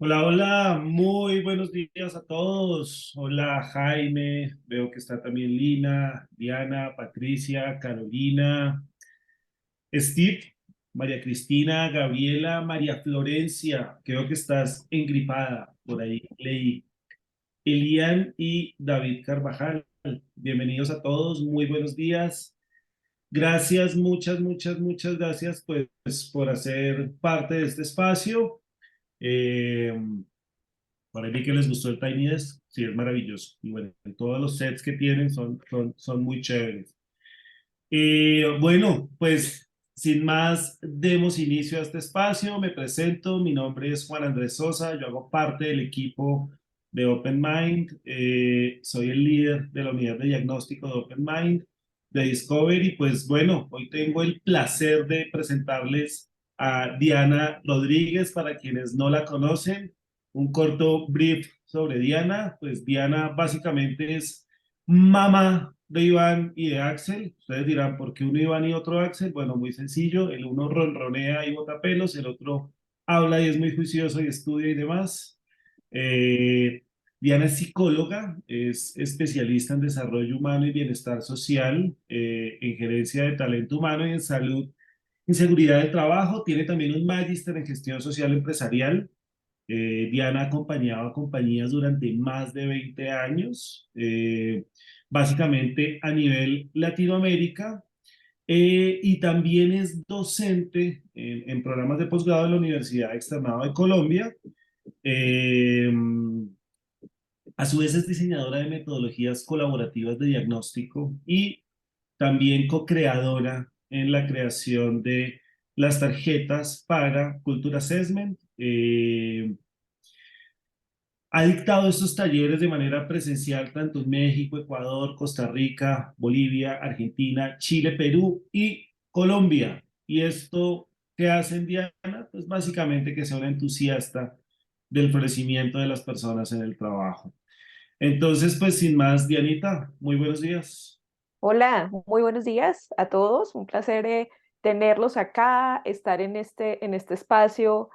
Hola, hola, muy buenos días a todos. Hola Jaime, veo que está también Lina, Diana, Patricia, Carolina, Steve, María Cristina, Gabriela, María Florencia, creo que estás engripada, por ahí leí. Elian y David Carvajal, bienvenidos a todos, muy buenos días. Gracias, muchas gracias pues por hacer parte de este espacio. Eh, Por ahí vi que les gustó el Tiny Desk, sí, es maravilloso. Y bueno, todos los sets que tienen son muy chéveres. Bueno, pues sin más, demos inicio a este espacio. Me presento, mi nombre es Juan Andrés Sosa, yo hago parte del equipo de Open Mind. Soy el líder de la unidad de diagnóstico de Open Mind, de Discovery. Pues bueno, hoy tengo el placer de presentarles a Diana Rodríguez, para quienes no la conocen. Un corto brief sobre Diana. Pues Diana básicamente es mamá de Iván y de Axel. Ustedes dirán, ¿por qué uno Iván y otro Axel? Bueno, muy sencillo. El uno ronronea y bota pelos, el otro habla y es muy juicioso y estudia y demás. Eh, Diana es psicóloga, es especialista en desarrollo humano y bienestar social, en gerencia de talento humano y en salud, en seguridad del trabajo. Tiene también un magíster en gestión social empresarial. Diana ha acompañado a compañías durante más de 20 años, básicamente a nivel Latinoamérica, y también es docente en programas de posgrado de la Universidad Externado de Colombia. Eh, a su vez es diseñadora de metodologías colaborativas de diagnóstico y también co-creadora en la creación de las tarjetas para Culture Assessment. Ha dictado estos talleres de manera presencial tanto en México, Ecuador, Costa Rica, Bolivia, Argentina, Chile, Perú y Colombia. ¿Y esto qué hace en Diana? Pues básicamente que sea una entusiasta del florecimiento de las personas en el trabajo. Entonces, pues sin más, Dianita, muy buenos días. Hola, muy buenos días a todos. Un placer tenerlos acá, estar en este espacio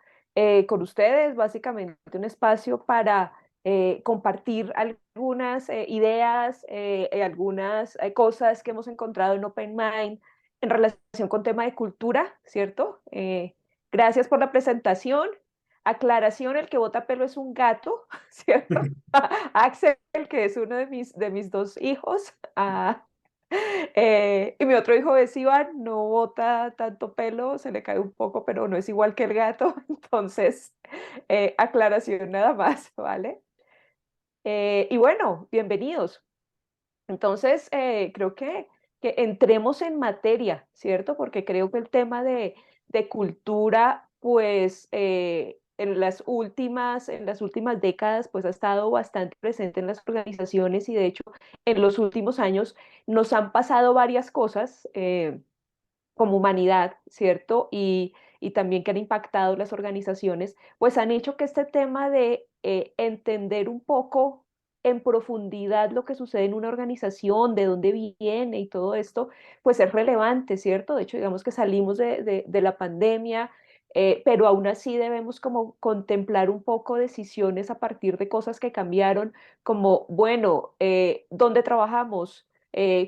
con ustedes, básicamente un espacio para compartir algunas ideas, algunas cosas que hemos encontrado en Open Mind en relación con tema de cultura, ¿cierto? Gracias por la presentación. Aclaración, el que bota pelo es un gato, ¿cierto? Axel, que es uno de mis dos hijos. Y mi otro hijo es Iván, no bota tanto pelo, se le cae un poco, pero no es igual que el gato. Entonces, aclaración nada más, ¿vale? Y bueno, bienvenidos. Entonces, creo que entremos en materia, ¿cierto? Porque creo que el tema de cultura, pues en las últimas décadas, pues ha estado bastante presente en las organizaciones y de hecho en los últimos años nos han pasado varias cosas como humanidad, ¿cierto? Y también que han impactado las organizaciones, pues han hecho que este tema de entender un poco en profundidad lo que sucede en una organización, de dónde viene y todo esto, pues es relevante, ¿cierto? De hecho, digamos que salimos de la pandemia, pero aún así debemos como contemplar un poco decisiones a partir de cosas que cambiaron, como, bueno, ¿dónde trabajamos?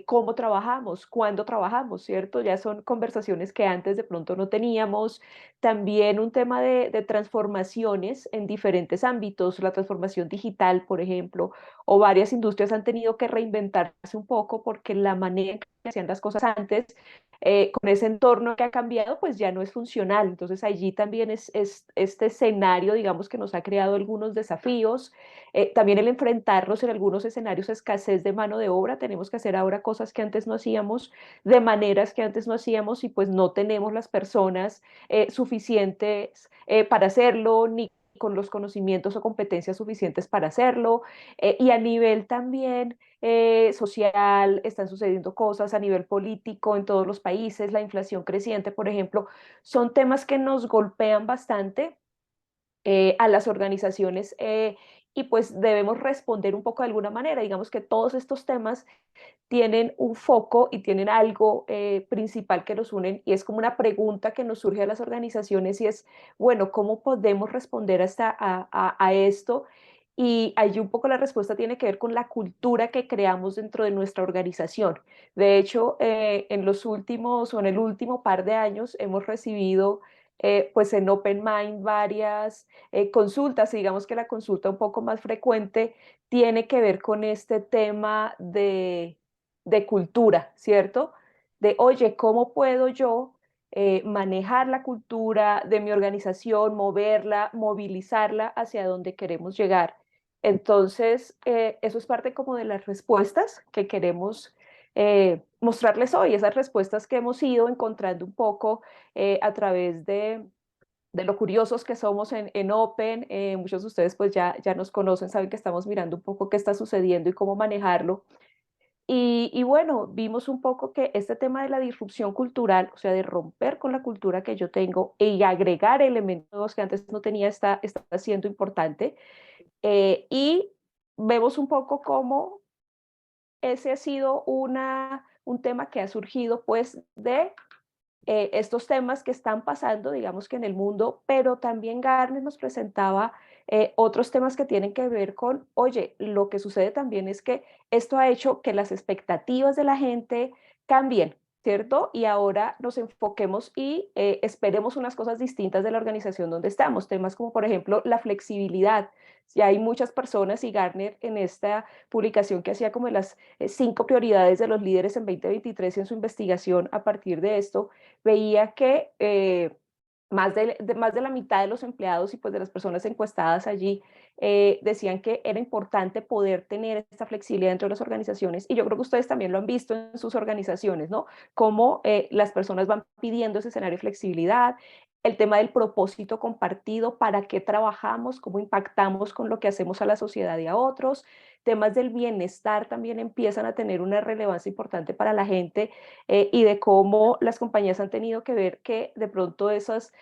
Cómo trabajamos, cuándo trabajamos, ¿cierto? Ya son conversaciones que antes de pronto no teníamos. También un tema de transformaciones en diferentes ámbitos, la transformación digital, por ejemplo, o varias industrias han tenido que reinventarse un poco porque la manera en que hacían las cosas antes, con ese entorno que ha cambiado, pues ya no es funcional. Entonces allí también es este escenario, digamos, que nos ha creado algunos desafíos. También el enfrentarnos en algunos escenarios a escasez de mano de obra. Tenemos que hacer ahora cosas que antes no hacíamos, de maneras que antes no hacíamos y pues no tenemos las personas suficientes para hacerlo, ni con los conocimientos o competencias suficientes para hacerlo. Y a nivel también social, están sucediendo cosas a nivel político en todos los países, la inflación creciente, por ejemplo, son temas que nos golpean bastante a las organizaciones y pues debemos responder un poco de alguna manera. Digamos que todos estos temas tienen un foco y tienen algo principal que nos unen y es como una pregunta que nos surge a las organizaciones y es, bueno, ¿cómo podemos responder a esto? Y allí un poco la respuesta tiene que ver con la cultura que creamos dentro de nuestra organización. De hecho, en los últimos o en el último par de años hemos recibido pues en Open Mind varias consultas, y digamos que la consulta un poco más frecuente tiene que ver con este tema de cultura, ¿cierto? De, oye, ¿cómo puedo yo manejar la cultura de mi organización, moverla, movilizarla hacia donde queremos llegar? Entonces, eso es parte como de las respuestas que queremos mostrarles hoy, esas respuestas que hemos ido encontrando un poco a través de lo curiosos que somos en Open. Muchos de ustedes pues ya nos conocen, saben que estamos mirando un poco qué está sucediendo y cómo manejarlo. Y bueno, vimos un poco que este tema de la disrupción cultural, o sea, de romper con la cultura que yo tengo y agregar elementos que antes no tenía, está siendo importante. Y vemos un poco cómo ese ha sido un tema que ha surgido pues de estos temas que están pasando, digamos que en el mundo, pero también Garner nos presentaba otros temas que tienen que ver con, oye, lo que sucede también es que esto ha hecho que las expectativas de la gente cambien, ¿cierto? Y ahora nos enfoquemos y esperemos unas cosas distintas de la organización donde estamos. Temas como, por ejemplo, la flexibilidad. Ya hay muchas personas y Garner en esta publicación que hacía como de las 5 prioridades de los líderes en 2023 en su investigación a partir de esto, veía que más de la mitad de los empleados y pues de las personas encuestadas allí decían que era importante poder tener esta flexibilidad dentro de las organizaciones, y yo creo que ustedes también lo han visto en sus organizaciones, ¿no? Cómo las personas van pidiendo ese escenario de flexibilidad, el tema del propósito compartido, para qué trabajamos, cómo impactamos con lo que hacemos a la sociedad y a otros. Temas del bienestar también empiezan a tener una relevancia importante para la gente, y de cómo las compañías han tenido que ver que de pronto esas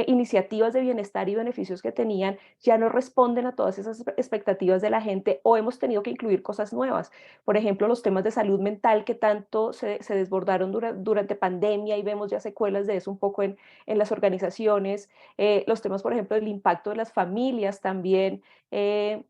iniciativas de bienestar y beneficios que tenían ya no responden a todas esas expectativas de la gente, o hemos tenido que incluir cosas nuevas. Por ejemplo, los temas de salud mental que tanto se desbordaron durante pandemia y vemos ya secuelas de eso un poco en las organizaciones. Los temas, por ejemplo, del impacto de las familias también en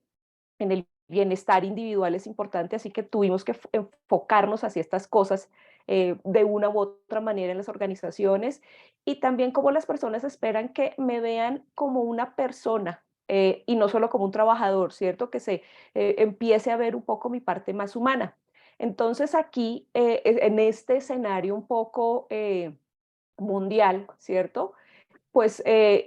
el bienestar individual es importante, así que tuvimos que enfocarnos hacia estas cosas de una u otra manera en las organizaciones, y también cómo las personas esperan que me vean como una persona y no solo como un trabajador, ¿cierto? Que se empiece a ver un poco mi parte más humana. Entonces aquí, en este escenario un poco mundial, ¿cierto? Pues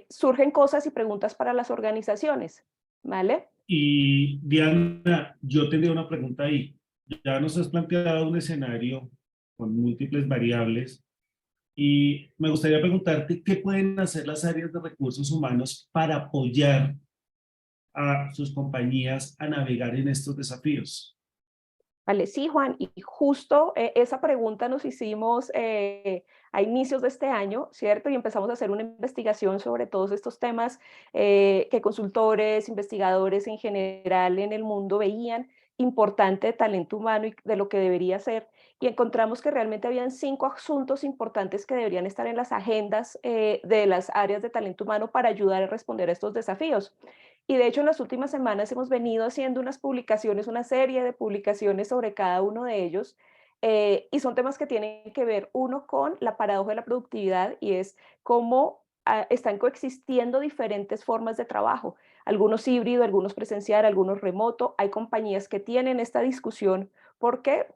surgen cosas y preguntas para las organizaciones, ¿vale? Y Diana, yo tendría una pregunta ahí. Ya nos has planteado un escenario con múltiples variables y me gustaría preguntarte qué pueden hacer las áreas de recursos humanos para apoyar a sus compañías a navegar en estos desafíos. Vale, sí, Juan, y justo esa pregunta nos hicimos a inicios de este año, ¿cierto? Y empezamos a hacer una investigación sobre todos estos temas que consultores, investigadores en general en el mundo veían importante de talento humano y de lo que debería ser. Y encontramos que realmente habían 5 asuntos importantes que deberían estar en las agendas de las áreas de talento humano para ayudar a responder a estos desafíos. Y de hecho, en las últimas semanas hemos venido haciendo unas publicaciones, una serie de publicaciones sobre cada uno de ellos. Y son temas que tienen que ver, uno, con la paradoja de la productividad, y es cómo están coexistiendo diferentes formas de trabajo, algunos híbrido, algunos presencial, algunos remoto. Hay compañías que tienen esta discusión porque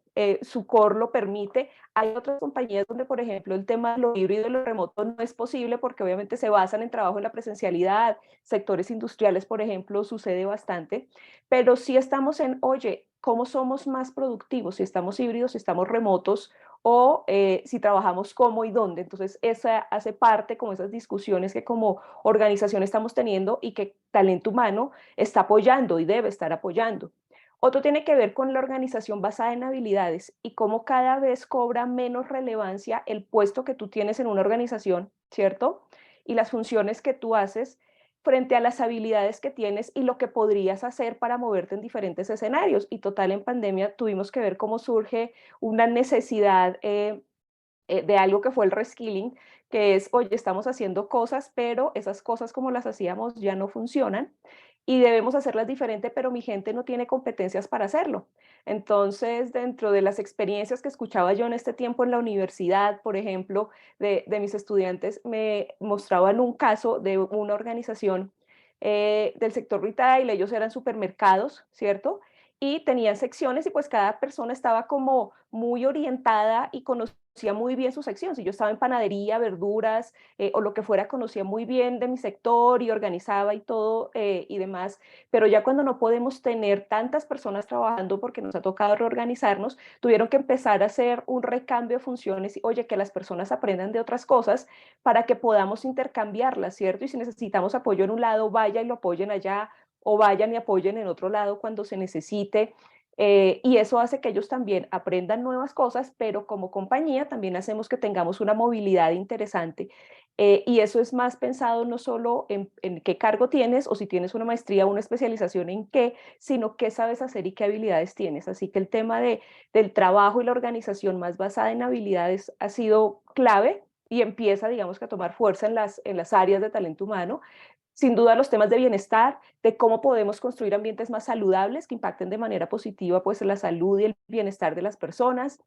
su core lo permite. Hay otras compañías donde, por ejemplo, el tema de lo híbrido y lo remoto no es posible porque obviamente se basan en trabajo en la presencialidad. Sectores industriales, por ejemplo, sucede bastante, pero sí estamos en, oye, ¿cómo somos más productivos? Si estamos híbridos, si estamos remotos, o si trabajamos cómo y dónde. Entonces, esa hace parte como esas discusiones que como organización estamos teniendo y que talento humano está apoyando y debe estar apoyando. Otro tiene que ver con la organización basada en habilidades y cómo cada vez cobra menos relevancia el puesto que tú tienes en una organización, ¿cierto? Y las funciones que tú haces frente a las habilidades que tienes y lo que podrías hacer para moverte en diferentes escenarios. Y total, en pandemia tuvimos que ver cómo surge una necesidad de algo que fue el reskilling, que es, oye, estamos haciendo cosas, pero esas cosas como las hacíamos ya no funcionan y debemos hacerlas diferente, pero mi gente no tiene competencias para hacerlo. Entonces, dentro de las experiencias que escuchaba yo en este tiempo en la universidad, por ejemplo, de mis estudiantes, me mostraban un caso de una organización del sector retail. Ellos eran supermercados, ¿cierto? Y tenían secciones y pues cada persona estaba como muy orientada y conocía muy bien su sección. Si yo estaba en panadería, verduras o lo que fuera, conocía muy bien de mi sector y organizaba y todo y demás. Pero ya cuando no podemos tener tantas personas trabajando porque nos ha tocado reorganizarnos, tuvieron que empezar a hacer un recambio de funciones y, oye, que las personas aprendan de otras cosas para que podamos intercambiarlas, ¿cierto? Y si necesitamos apoyo en un lado, vaya y lo apoyen allá, o vayan y apoyen en otro lado cuando se necesite. Y eso hace que ellos también aprendan nuevas cosas, pero como compañía también hacemos que tengamos una movilidad interesante. Y eso es más pensado no solo en qué cargo tienes o si tienes una maestría o una especialización en qué, sino qué sabes hacer y qué habilidades tienes. Así que el tema del trabajo y la organización más basada en habilidades ha sido clave y empieza, digamos, que a tomar fuerza en las áreas de talento humano. Sin duda los temas de bienestar, de cómo podemos construir ambientes más saludables que impacten de manera positiva pues la salud y el bienestar de las personas.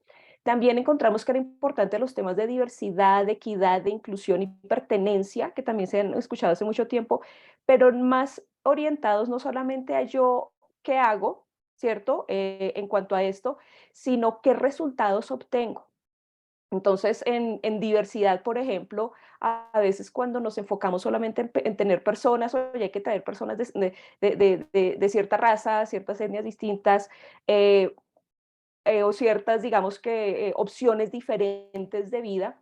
También encontramos que era importante los temas de diversidad, de equidad, de inclusión y pertenencia, que también se han escuchado hace mucho tiempo, pero más orientados no solamente a yo qué hago, ¿cierto? En cuanto a esto, sino qué resultados obtengo. Entonces, en diversidad, por ejemplo, a veces cuando nos enfocamos solamente en tener personas, oye, hay que traer personas de cierta raza, ciertas etnias distintas, eh, o ciertas, digamos que, opciones diferentes de vida,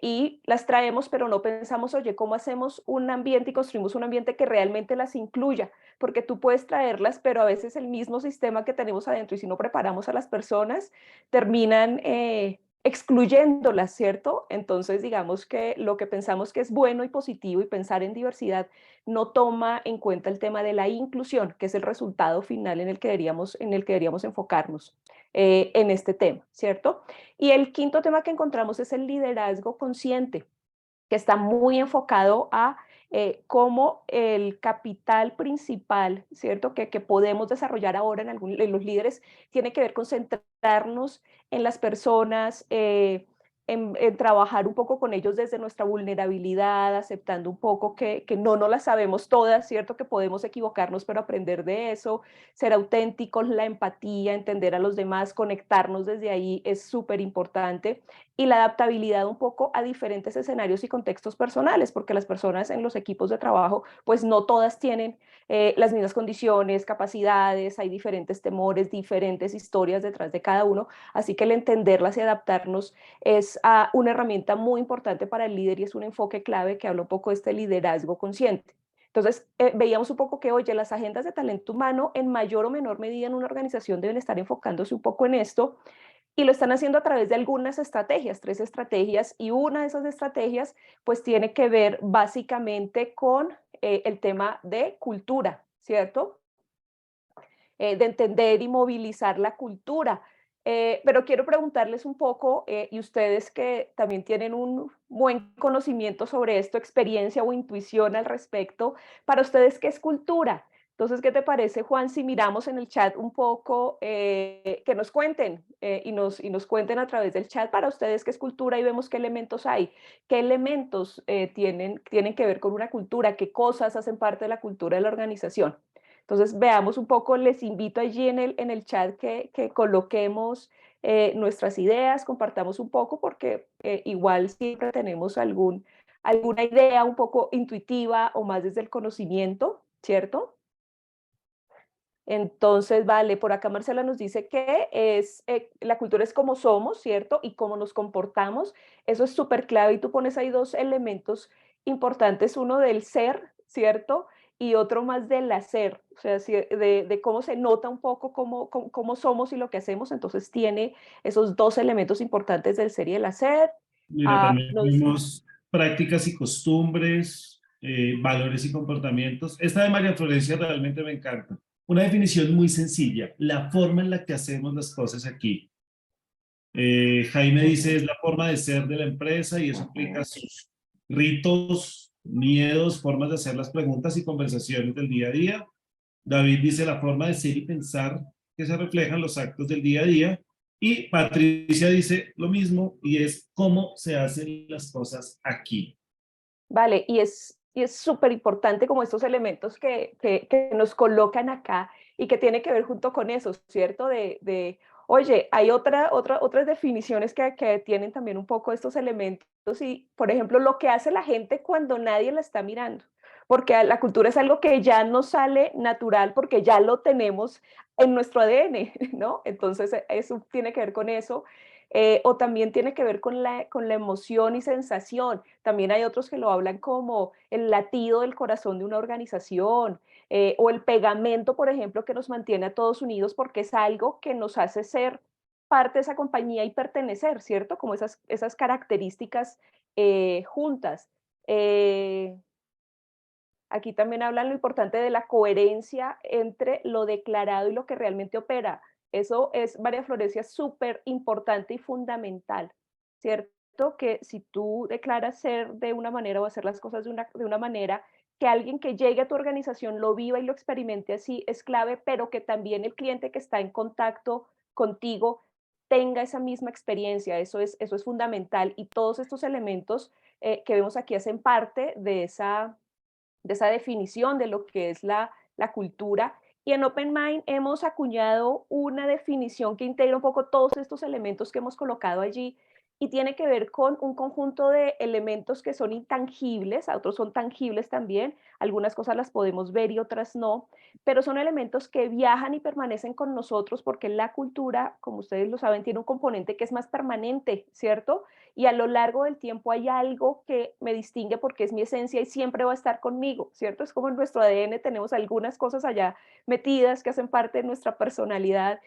y las traemos, pero no pensamos, oye, ¿cómo hacemos un ambiente y construimos un ambiente que realmente las incluya? Porque tú puedes traerlas, pero a veces el mismo sistema que tenemos adentro, y si no preparamos a las personas, terminan excluyéndolas, ¿cierto? Entonces, digamos que lo que pensamos que es bueno y positivo y pensar en diversidad no toma en cuenta el tema de la inclusión, que es el resultado final en el que deberíamos enfocarnos en este tema, ¿cierto? Y el quinto tema que encontramos es el liderazgo consciente, que está muy enfocado a cómo el capital principal, ¿cierto? Que podemos desarrollar ahora en los líderes, tiene que ver con centrarnos en las personas, en trabajar un poco con ellos desde nuestra vulnerabilidad, aceptando un poco que no las sabemos todas, ¿cierto? Que podemos equivocarnos, pero aprender de eso, ser auténticos, la empatía, entender a los demás, conectarnos desde ahí es súper importante y la adaptabilidad un poco a diferentes escenarios y contextos personales, porque las personas en los equipos de trabajo, pues no todas tienen las mismas condiciones, capacidades, hay diferentes temores, diferentes historias detrás de cada uno, así que el entenderlas y adaptarnos es una herramienta muy importante para el líder y es un enfoque clave que habla un poco de este liderazgo consciente. Entonces, veíamos un poco que, oye, las agendas de talento humano en mayor o menor medida en una organización deben estar enfocándose un poco en esto y lo están haciendo a través de algunas estrategias, 3 estrategias, y una de esas estrategias pues tiene que ver básicamente con el tema de cultura, ¿cierto? De entender y movilizar la cultura. Pero quiero preguntarles un poco, y ustedes que también tienen un buen conocimiento sobre esto, experiencia o intuición al respecto, para ustedes, ¿qué es cultura? Entonces, ¿qué te parece, Juan, si miramos en el chat un poco, que nos cuenten y nos cuenten a través del chat para ustedes qué es cultura y vemos qué elementos hay, qué elementos tienen que ver con una cultura, qué cosas hacen parte de la cultura de la organización? Entonces, veamos un poco, les invito allí en el chat que coloquemos nuestras ideas, compartamos un poco, porque igual siempre tenemos alguna idea un poco intuitiva o más desde el conocimiento, ¿cierto? Entonces, vale, por acá Marcela nos dice que la cultura es como somos, ¿cierto? Y cómo nos comportamos. Eso es súper clave y tú pones ahí 2 elementos importantes, uno del ser, ¿cierto? Y otro más del hacer, o sea, de cómo se nota un poco cómo somos y lo que hacemos. Entonces tiene esos 2 elementos importantes del ser y el hacer. Mira, también Nos tenemos prácticas y costumbres, valores y comportamientos. Esta de María Florencia realmente me encanta. Una definición muy sencilla, la forma en la que hacemos las cosas aquí. Jaime dice, Ujú, es la forma de ser de la empresa y eso implica ujú. sus ritos, miedos, formas de hacer las preguntas y conversaciones del día a día. David dice la forma de ser y pensar que se reflejan los actos del día a día. Y Patricia dice lo mismo y es cómo se hacen las cosas aquí. Vale, y es súper importante como estos elementos que nos colocan acá y que tiene que ver junto con eso, ¿cierto? Oye, hay otras definiciones que tienen también un poco estos elementos y, por ejemplo, lo que hace la gente cuando nadie la está mirando, porque la cultura es algo que ya nos sale natural porque ya lo tenemos en nuestro ADN, ¿no? Entonces, eso tiene que ver con eso. O también tiene que ver con la emoción y sensación. También hay otros que lo hablan como el latido del corazón de una organización, o el pegamento, por ejemplo, que nos mantiene a todos unidos porque es algo que nos hace ser parte de esa compañía y pertenecer, ¿cierto? Como esas características juntas. Eh, Aquí también hablan lo importante de la coherencia entre lo declarado y lo que realmente opera. Eso es, María Florencia, súper importante y fundamental, ¿cierto? Que si tú declaras ser de una manera o hacer las cosas de una manera, que alguien que llegue a tu organización lo viva y lo experimente así es clave, pero que también el cliente que está en contacto contigo tenga esa misma experiencia. Eso es fundamental y todos estos elementos que vemos aquí hacen parte de esa definición de lo que es la cultura. Y en Open Mind hemos acuñado una definición que integra un poco todos estos elementos que hemos colocado allí y tiene que ver con un conjunto de elementos que son intangibles, otros son tangibles también, algunas cosas las podemos ver y otras no, pero son elementos que viajan y permanecen con nosotros porque la cultura, como ustedes lo saben, tiene un componente que es más permanente, ¿cierto? Y a lo largo del tiempo hay algo que me distingue porque es mi esencia y siempre va a estar conmigo, ¿cierto? Es como en nuestro ADN tenemos algunas cosas allá metidas que hacen parte de nuestra personalidad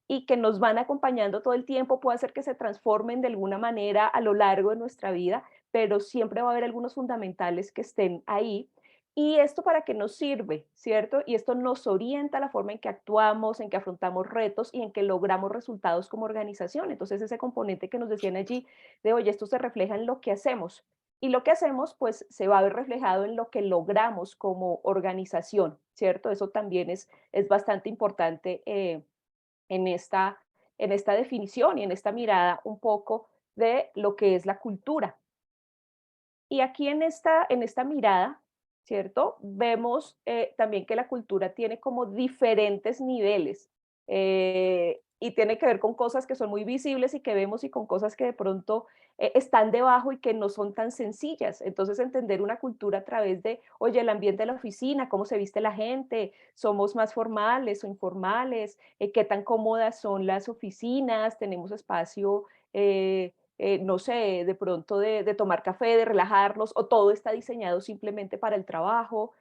y que nos van acompañando todo el tiempo, puede ser que se transformen de alguna manera a lo largo de nuestra vida, pero siempre va a haber algunos fundamentales que estén ahí. ¿Y esto para qué nos sirve, cierto? Y esto nos orienta la forma en que actuamos, en que afrontamos retos y en que logramos resultados como organización. Entonces, ese componente que nos decían allí de, oye, esto se refleja en lo que hacemos. Y lo que hacemos, pues, se va a ver reflejado en lo que logramos como organización, ¿cierto? Eso también es bastante importante en, esta, en esta definición y en esta mirada un poco de lo que es la cultura. Y aquí en esta mirada, ¿cierto? Vemos también que la cultura tiene como diferentes niveles y tiene que ver con cosas que son muy visibles y que vemos y con cosas que de pronto están debajo y que no son tan sencillas. Entonces, entender una cultura a través de, oye, el ambiente de la oficina, cómo se viste la gente, somos más formales o informales, qué tan cómodas son las oficinas, tenemos espacio. No sé, de pronto de tomar café, de relajarnos, o todo está diseñado simplemente para el trabajo,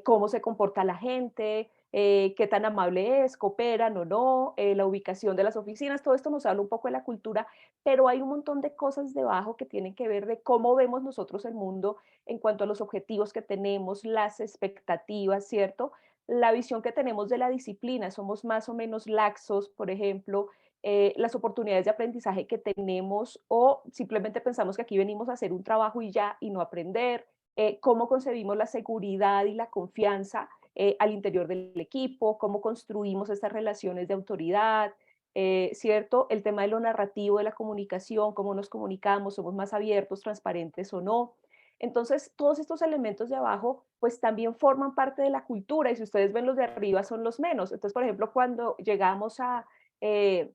cómo se comporta la gente, qué tan amable es, cooperan o no, la ubicación de las oficinas, todo esto nos habla un poco de la cultura, pero hay un montón de cosas debajo que tienen que ver de cómo vemos nosotros el mundo en cuanto a los objetivos que tenemos, las expectativas, ¿cierto? La visión que tenemos de la disciplina, somos más o menos laxos, por ejemplo, las oportunidades de aprendizaje que tenemos o simplemente pensamos que aquí venimos a hacer un trabajo y ya y no aprender, cómo concebimos la seguridad y la confianza al interior del equipo, cómo construimos estas relaciones de autoridad, ¿cierto? El tema de lo narrativo, de la comunicación, cómo nos comunicamos, somos más abiertos, transparentes o no. Entonces, todos estos elementos de abajo, pues también forman parte de la cultura y si ustedes ven los de arriba son los menos. Entonces, por ejemplo, cuando llegamos eh,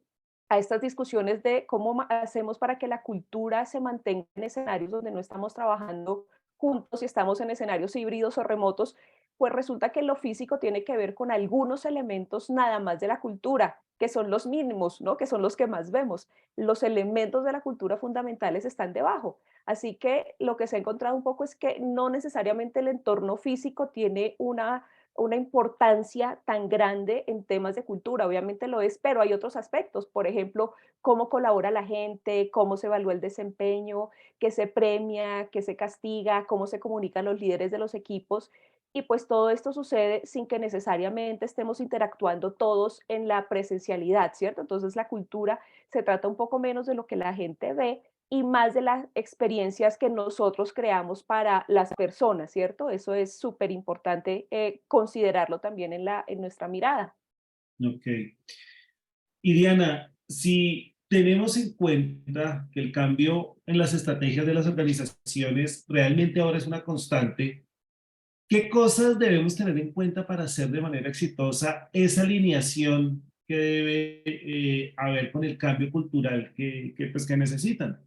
a estas discusiones de cómo hacemos para que la cultura se mantenga en escenarios donde no estamos trabajando juntos y estamos en escenarios híbridos o remotos, pues resulta que lo físico tiene que ver con algunos elementos nada más de la cultura, que son los mínimos, ¿no? Que son los que más vemos. Los elementos de la cultura fundamentales están debajo. Así que lo que se ha encontrado un poco es que no necesariamente el entorno físico tiene una una importancia tan grande en temas de cultura. Obviamente lo es, pero hay otros aspectos. Por ejemplo, cómo colabora la gente, cómo se evalúa el desempeño, qué se premia, qué se castiga, cómo se comunican los líderes de los equipos. Y pues todo esto sucede sin que necesariamente estemos interactuando todos en la presencialidad, ¿cierto? Entonces la cultura se trata un poco menos de lo que la gente ve y más de las experiencias que nosotros creamos para las personas, ¿cierto? Eso es súper importante considerarlo también en nuestra mirada. Ok. Y Diana, si tenemos en cuenta que el cambio en las estrategias de las organizaciones realmente ahora es una constante, ¿qué cosas debemos tener en cuenta para hacer de manera exitosa esa alineación que debe haber con el cambio cultural que necesitan?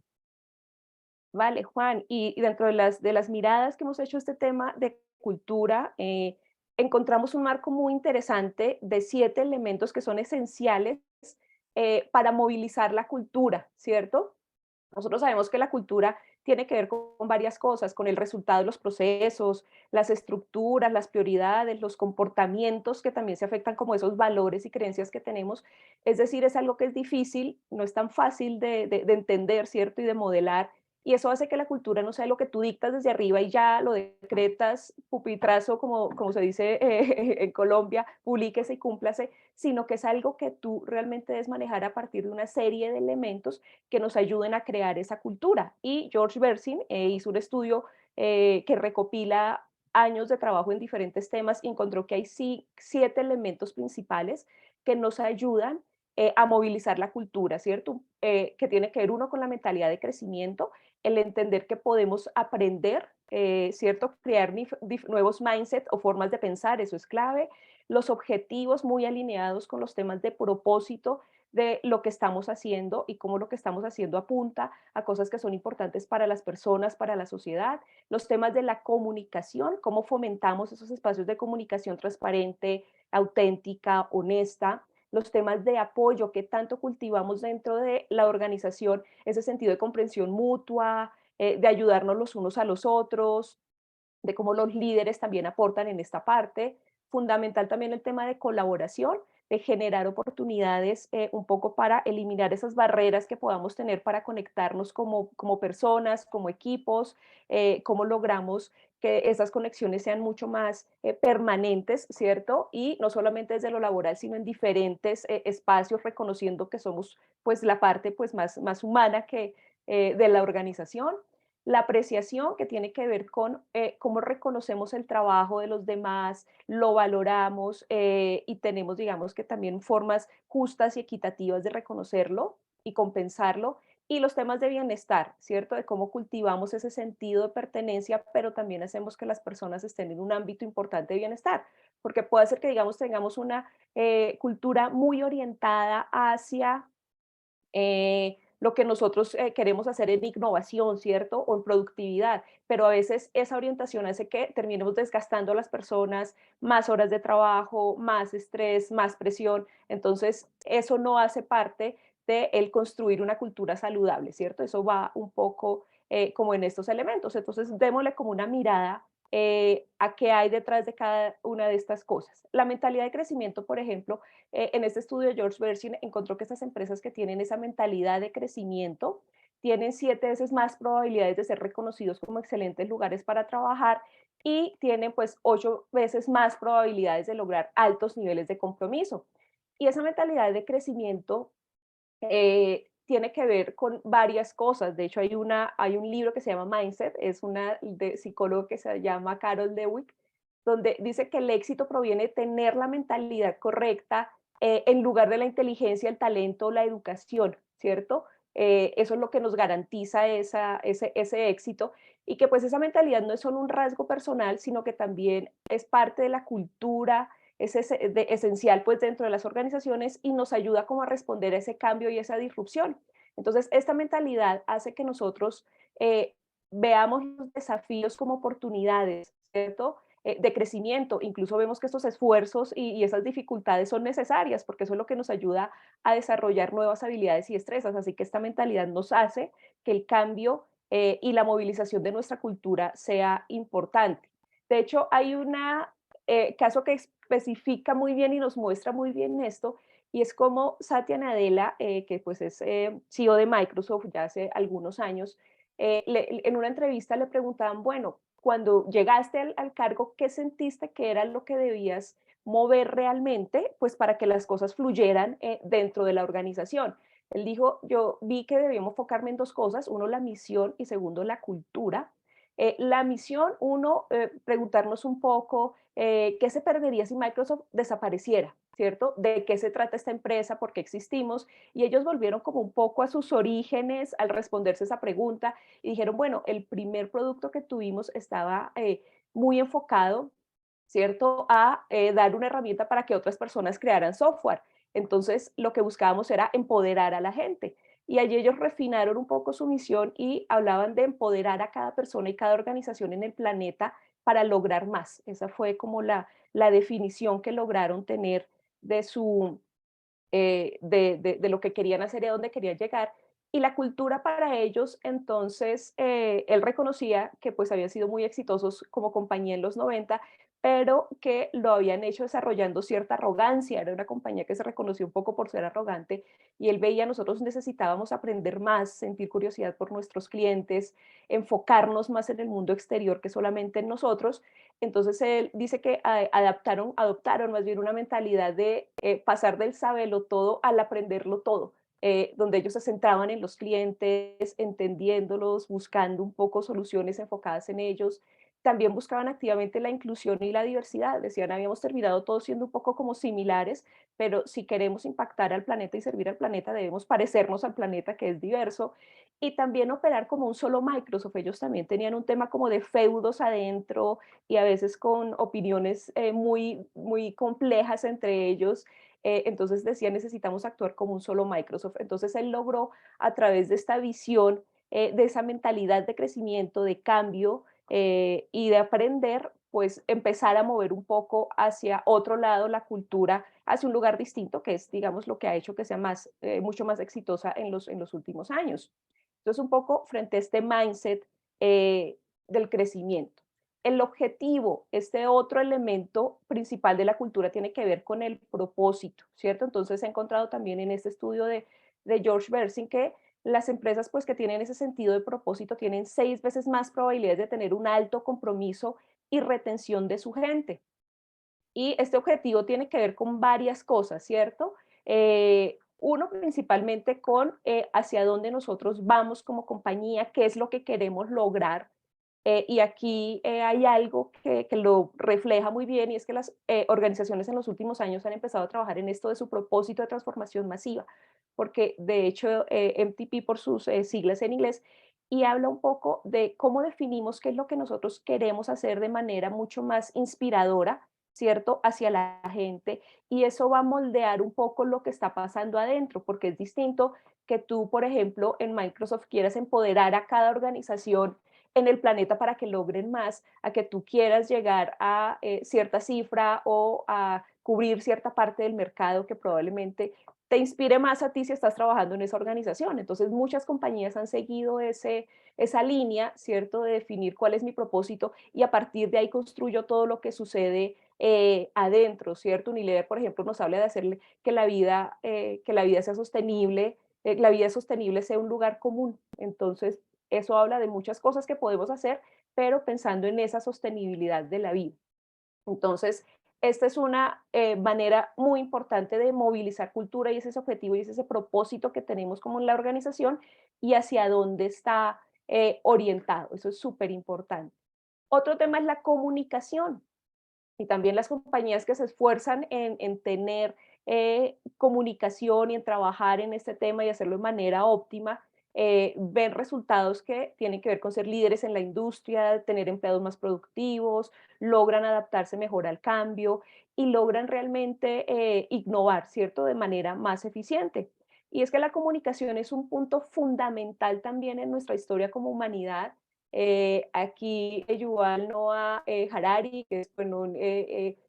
Vale, Juan, y dentro de las miradas que hemos hecho este tema de cultura, encontramos un marco muy interesante de 7 elementos que son esenciales para movilizar la cultura, ¿cierto? Nosotros sabemos que la cultura tiene que ver con varias cosas, con el resultado de los procesos, las estructuras, las prioridades, los comportamientos que también se afectan como esos valores y creencias que tenemos. Es decir, es algo que es difícil, no es tan fácil de entender, ¿cierto? Y de modelar. Y eso hace que la cultura no sea lo que tú dictas desde arriba y ya lo decretas, pupitrazo, como se dice en Colombia, publíquese y cúmplase, sino que es algo que tú realmente debes manejar a partir de una serie de elementos que nos ayuden a crear esa cultura. Y George Bersin hizo un estudio que recopila años de trabajo en diferentes temas y encontró que hay sí 7 elementos principales que nos ayudan a movilizar la cultura, ¿cierto? Que tiene que ver uno con la mentalidad de crecimiento, el entender que podemos aprender, ¿cierto? Crear nuevos mindset o formas de pensar, eso es clave. Los objetivos muy alineados con los temas de propósito de lo que estamos haciendo y cómo lo que estamos haciendo apunta a cosas que son importantes para las personas, para la sociedad. Los temas de la comunicación, cómo fomentamos esos espacios de comunicación transparente, auténtica, honesta. Los temas de apoyo, que tanto cultivamos dentro de la organización, ese sentido de comprensión mutua, de ayudarnos los unos a los otros, de cómo los líderes también aportan en esta parte. Fundamental también el tema de colaboración, de generar oportunidades un poco para eliminar esas barreras que podamos tener para conectarnos como personas, como equipos, cómo logramos que esas conexiones sean mucho más permanentes, ¿cierto? Y no solamente desde lo laboral, sino en diferentes espacios, reconociendo que somos pues la parte pues más humana de la organización. La apreciación, que tiene que ver con cómo reconocemos el trabajo de los demás, lo valoramos y tenemos, digamos que también formas justas y equitativas de reconocerlo y compensarlo. Y los temas de bienestar, ¿cierto? De cómo cultivamos ese sentido de pertenencia, pero también hacemos que las personas estén en un ámbito importante de bienestar. Porque puede ser que, digamos, tengamos una cultura muy orientada hacia lo que nosotros queremos hacer en innovación, ¿cierto? O en productividad, pero a veces esa orientación hace que terminemos desgastando a las personas, más horas de trabajo, más estrés, más presión. Entonces, eso no hace parte de el construir una cultura saludable, ¿cierto? Eso va un poco como en estos elementos. Entonces, démosle como una mirada a qué hay detrás de cada una de estas cosas. La mentalidad de crecimiento, por ejemplo, en este estudio de George Bersin encontró que estas empresas que tienen esa mentalidad de crecimiento tienen 7 veces más probabilidades de ser reconocidos como excelentes lugares para trabajar y tienen pues 8 veces más probabilidades de lograr altos niveles de compromiso. Y esa mentalidad de crecimiento tiene que ver con varias cosas. De hecho, hay un libro que se llama Mindset, es una de psicólogo que se llama Carol Dweck, donde dice que el éxito proviene de tener la mentalidad correcta en lugar de la inteligencia, el talento, la educación, ¿cierto? Eso es lo que nos garantiza ese éxito y que pues esa mentalidad no es solo un rasgo personal, sino que también es parte de la cultura, esencial pues dentro de las organizaciones y nos ayuda como a responder a ese cambio y esa disrupción. Entonces, esta mentalidad hace que nosotros veamos los desafíos como oportunidades, ¿cierto? De crecimiento. Incluso vemos que estos esfuerzos y esas dificultades son necesarias porque eso es lo que nos ayuda a desarrollar nuevas habilidades y destrezas. Así que esta mentalidad nos hace que el cambio y la movilización de nuestra cultura sea importante. De hecho, hay caso que especifica muy bien y nos muestra muy bien esto, y es como Satya Nadella, que pues es CEO de Microsoft ya hace algunos años, en una entrevista le preguntaban, bueno, cuando llegaste al cargo, ¿qué sentiste que era lo que debías mover realmente, pues para que las cosas fluyeran dentro de la organización? Él dijo, yo vi que debíamos enfocarme en dos cosas, uno la misión y segundo la cultura. La misión, uno, preguntarnos un poco qué se perdería si Microsoft desapareciera, ¿cierto? ¿De qué se trata esta empresa? ¿Por qué existimos? Y ellos volvieron como un poco a sus orígenes al responderse esa pregunta y dijeron, bueno, el primer producto que tuvimos estaba muy enfocado, ¿cierto? A dar una herramienta para que otras personas crearan software. Entonces, lo que buscábamos era empoderar a la gente. Y allí ellos refinaron un poco su misión y hablaban de empoderar a cada persona y cada organización en el planeta para lograr más. Esa fue como la definición que lograron tener de, su, de lo que querían hacer y a dónde querían llegar. Y la cultura para ellos, entonces, él reconocía que pues habían sido muy exitosos como compañía en los 90, pero que lo habían hecho desarrollando cierta arrogancia. Era una compañía que se reconoció un poco por ser arrogante y él veía, nosotros necesitábamos aprender más, sentir curiosidad por nuestros clientes, enfocarnos más en el mundo exterior que solamente en nosotros. Entonces él dice que adoptaron más bien una mentalidad de pasar del saberlo todo al aprenderlo todo, donde ellos se centraban en los clientes, entendiéndolos, buscando un poco soluciones enfocadas en ellos. También buscaban activamente la inclusión y la diversidad. Decían, habíamos terminado todos siendo un poco como similares, pero si queremos impactar al planeta y servir al planeta, debemos parecernos al planeta que es diverso y también operar como un solo Microsoft. Ellos también tenían un tema como de feudos adentro y a veces con opiniones muy complejas entre ellos. Entonces decía, necesitamos actuar como un solo Microsoft. Entonces él logró a través de esta visión, de esa mentalidad de crecimiento, de cambio y de aprender, pues empezar a mover un poco hacia otro lado la cultura, hacia un lugar distinto, que es, digamos, lo que ha hecho que sea más, mucho más exitosa en los últimos años. Entonces, un poco frente a este mindset del crecimiento. El objetivo, este otro elemento principal de la cultura, tiene que ver con el propósito, ¿cierto? Entonces he encontrado también en este estudio de George Bersing que las empresas pues, que tienen ese sentido de propósito tienen 6 veces más probabilidades de tener un alto compromiso y retención de su gente. Y este objetivo tiene que ver con varias cosas, ¿cierto? Uno principalmente con hacia dónde nosotros vamos como compañía, qué es lo que queremos lograr. Y aquí hay algo que lo refleja muy bien y es que las organizaciones en los últimos años han empezado a trabajar en esto de su propósito de transformación masiva, porque de hecho MTP por sus siglas en inglés, y habla un poco de cómo definimos qué es lo que nosotros queremos hacer de manera mucho más inspiradora, ¿cierto?, hacia la gente, y eso va a moldear un poco lo que está pasando adentro, porque es distinto que tú, por ejemplo, en Microsoft quieras empoderar a cada organización en el planeta para que logren más, a que tú quieras llegar a cierta cifra o a cubrir cierta parte del mercado que probablemente te inspire más a ti si estás trabajando en esa organización. Entonces, muchas compañías han seguido esa línea, ¿cierto?, de definir cuál es mi propósito y a partir de ahí construyo todo lo que sucede adentro, ¿cierto? Unilever, por ejemplo, nos habla de hacerle que la vida sea sostenible, la vida sostenible sea un lugar común. Entonces, eso habla de muchas cosas que podemos hacer, pero pensando en esa sostenibilidad de la vida. Entonces, esta es una manera muy importante de movilizar cultura y ese objetivo y ese propósito que tenemos como en la organización y hacia dónde está orientado. Eso es súper importante. Otro tema es la comunicación y también las compañías que se esfuerzan en tener comunicación y en trabajar en este tema y hacerlo de manera óptima, ven resultados que tienen que ver con ser líderes en la industria, tener empleados más productivos, logran adaptarse mejor al cambio y logran realmente innovar, ¿cierto?, de manera más eficiente. Y es que la comunicación es un punto fundamental también en nuestra historia como humanidad. Aquí Yuval Noah Harari, que es bueno, un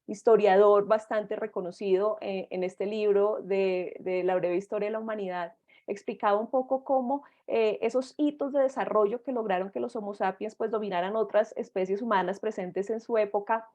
historiador bastante reconocido en este libro de La breve historia de la humanidad, explicaba un poco cómo esos hitos de desarrollo que lograron que los Homo sapiens pues dominaran otras especies humanas presentes en su época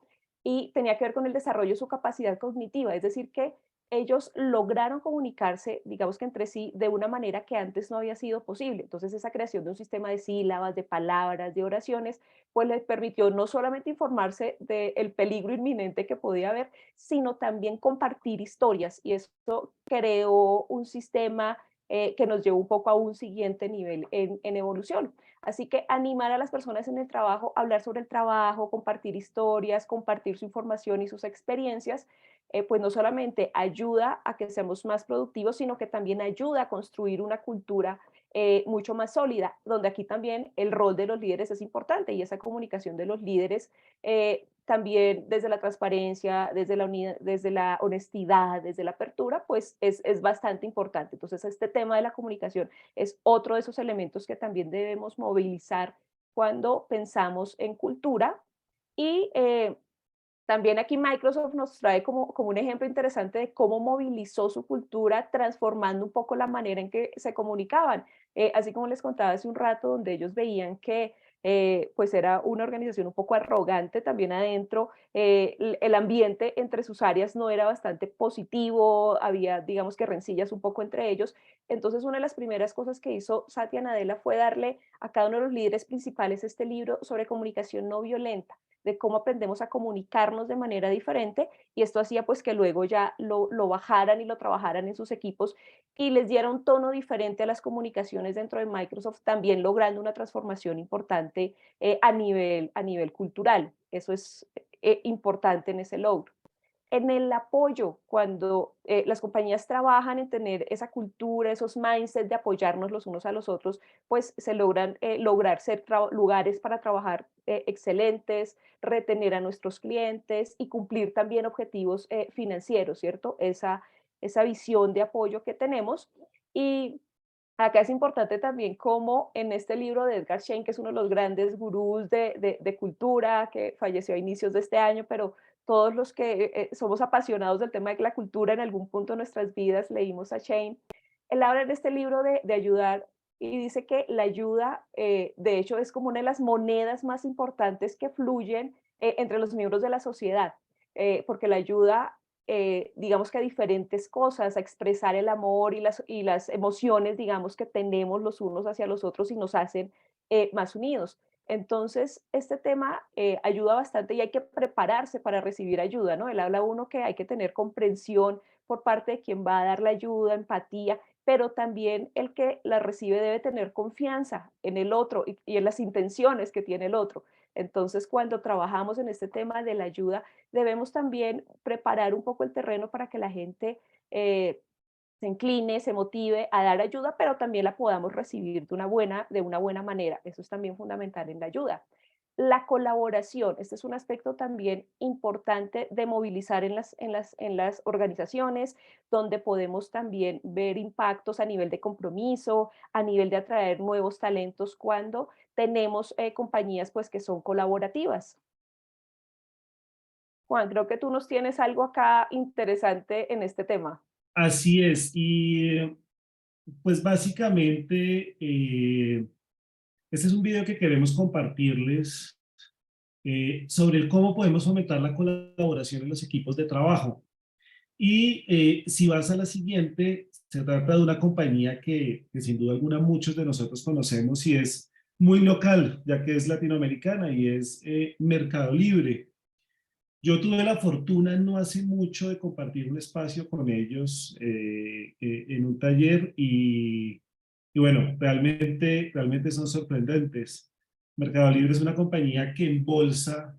y tenía que ver con el desarrollo de su capacidad cognitiva, es decir, que ellos lograron comunicarse, digamos que entre sí, de una manera que antes no había sido posible. Entonces, esa creación de un sistema de sílabas, de palabras, de oraciones, pues les permitió no solamente informarse del peligro inminente que podía haber, sino también compartir historias. Y esto creó un sistema que nos llevó un poco a un siguiente nivel en evolución. Así que animar a las personas en el trabajo, hablar sobre el trabajo, compartir historias, compartir su información y sus experiencias, pues no solamente ayuda a que seamos más productivos, sino que también ayuda a construir una cultura mucho más sólida, donde aquí también el rol de los líderes es importante y esa comunicación de los líderes también desde la transparencia, desde la honestidad, desde la apertura, pues es bastante importante. Entonces, este tema de la comunicación es otro de esos elementos que también debemos movilizar cuando pensamos en cultura y también aquí Microsoft nos trae como un ejemplo interesante de cómo movilizó su cultura transformando un poco la manera en que se comunicaban. Así como les contaba hace un rato, donde ellos veían que pues era una organización un poco arrogante también adentro, el ambiente entre sus áreas no era bastante positivo, había digamos que rencillas un poco entre ellos. Entonces una de las primeras cosas que hizo Satya Nadella fue darle a cada uno de los líderes principales este libro sobre comunicación no violenta, de cómo aprendemos a comunicarnos de manera diferente, y esto hacía pues que luego ya lo bajaran y lo trabajaran en sus equipos y les diera un tono diferente a las comunicaciones dentro de Microsoft, también logrando una transformación importante a nivel cultural. Eso es importante en ese logro. En el apoyo, cuando las compañías trabajan en tener esa cultura, esos mindsets de apoyarnos los unos a los otros, pues se logran lograr ser lugares para trabajar excelentes, retener a nuestros clientes y cumplir también objetivos financieros, ¿cierto? Esa visión de apoyo que tenemos. Y acá es importante también cómo en este libro de Edgar Schein, que es uno de los grandes gurús de cultura, que falleció a inicios de este año, pero todos los que somos apasionados del tema de la cultura en algún punto de nuestras vidas leímos a Schein. Él habla en este libro de ayudar y dice que la ayuda, de hecho, es como una de las monedas más importantes que fluyen entre los miembros de la sociedad, porque la ayuda digamos que a diferentes cosas, a expresar el amor y las emociones, digamos, que tenemos los unos hacia los otros y nos hacen más unidos. Entonces, este tema ayuda bastante y hay que prepararse para recibir ayuda, ¿no? Él habla uno que hay que tener comprensión por parte de quien va a dar la ayuda, empatía, pero también el que la recibe debe tener confianza en el otro y en las intenciones que tiene el otro. Entonces, cuando trabajamos en este tema de la ayuda, debemos también preparar un poco el terreno para que la gente se incline, se motive a dar ayuda, pero también la podamos recibir de una buena manera. Eso es también fundamental en la ayuda. La colaboración, este es un aspecto también importante de movilizar en las organizaciones, donde podemos también ver impactos a nivel de compromiso, a nivel de atraer nuevos talentos cuando tenemos compañías pues, que son colaborativas. Juan, creo que tú nos tienes algo acá interesante en este tema. Así es, y pues básicamente este es un video que queremos compartirles sobre el cómo podemos fomentar la colaboración en los equipos de trabajo. Y si vas a la siguiente, se trata de una compañía que sin duda alguna muchos de nosotros conocemos y es muy local, ya que es latinoamericana y es Mercado Libre. Yo tuve la fortuna no hace mucho de compartir un espacio con ellos en un taller y bueno, realmente son sorprendentes. Mercado Libre es una compañía que en bolsa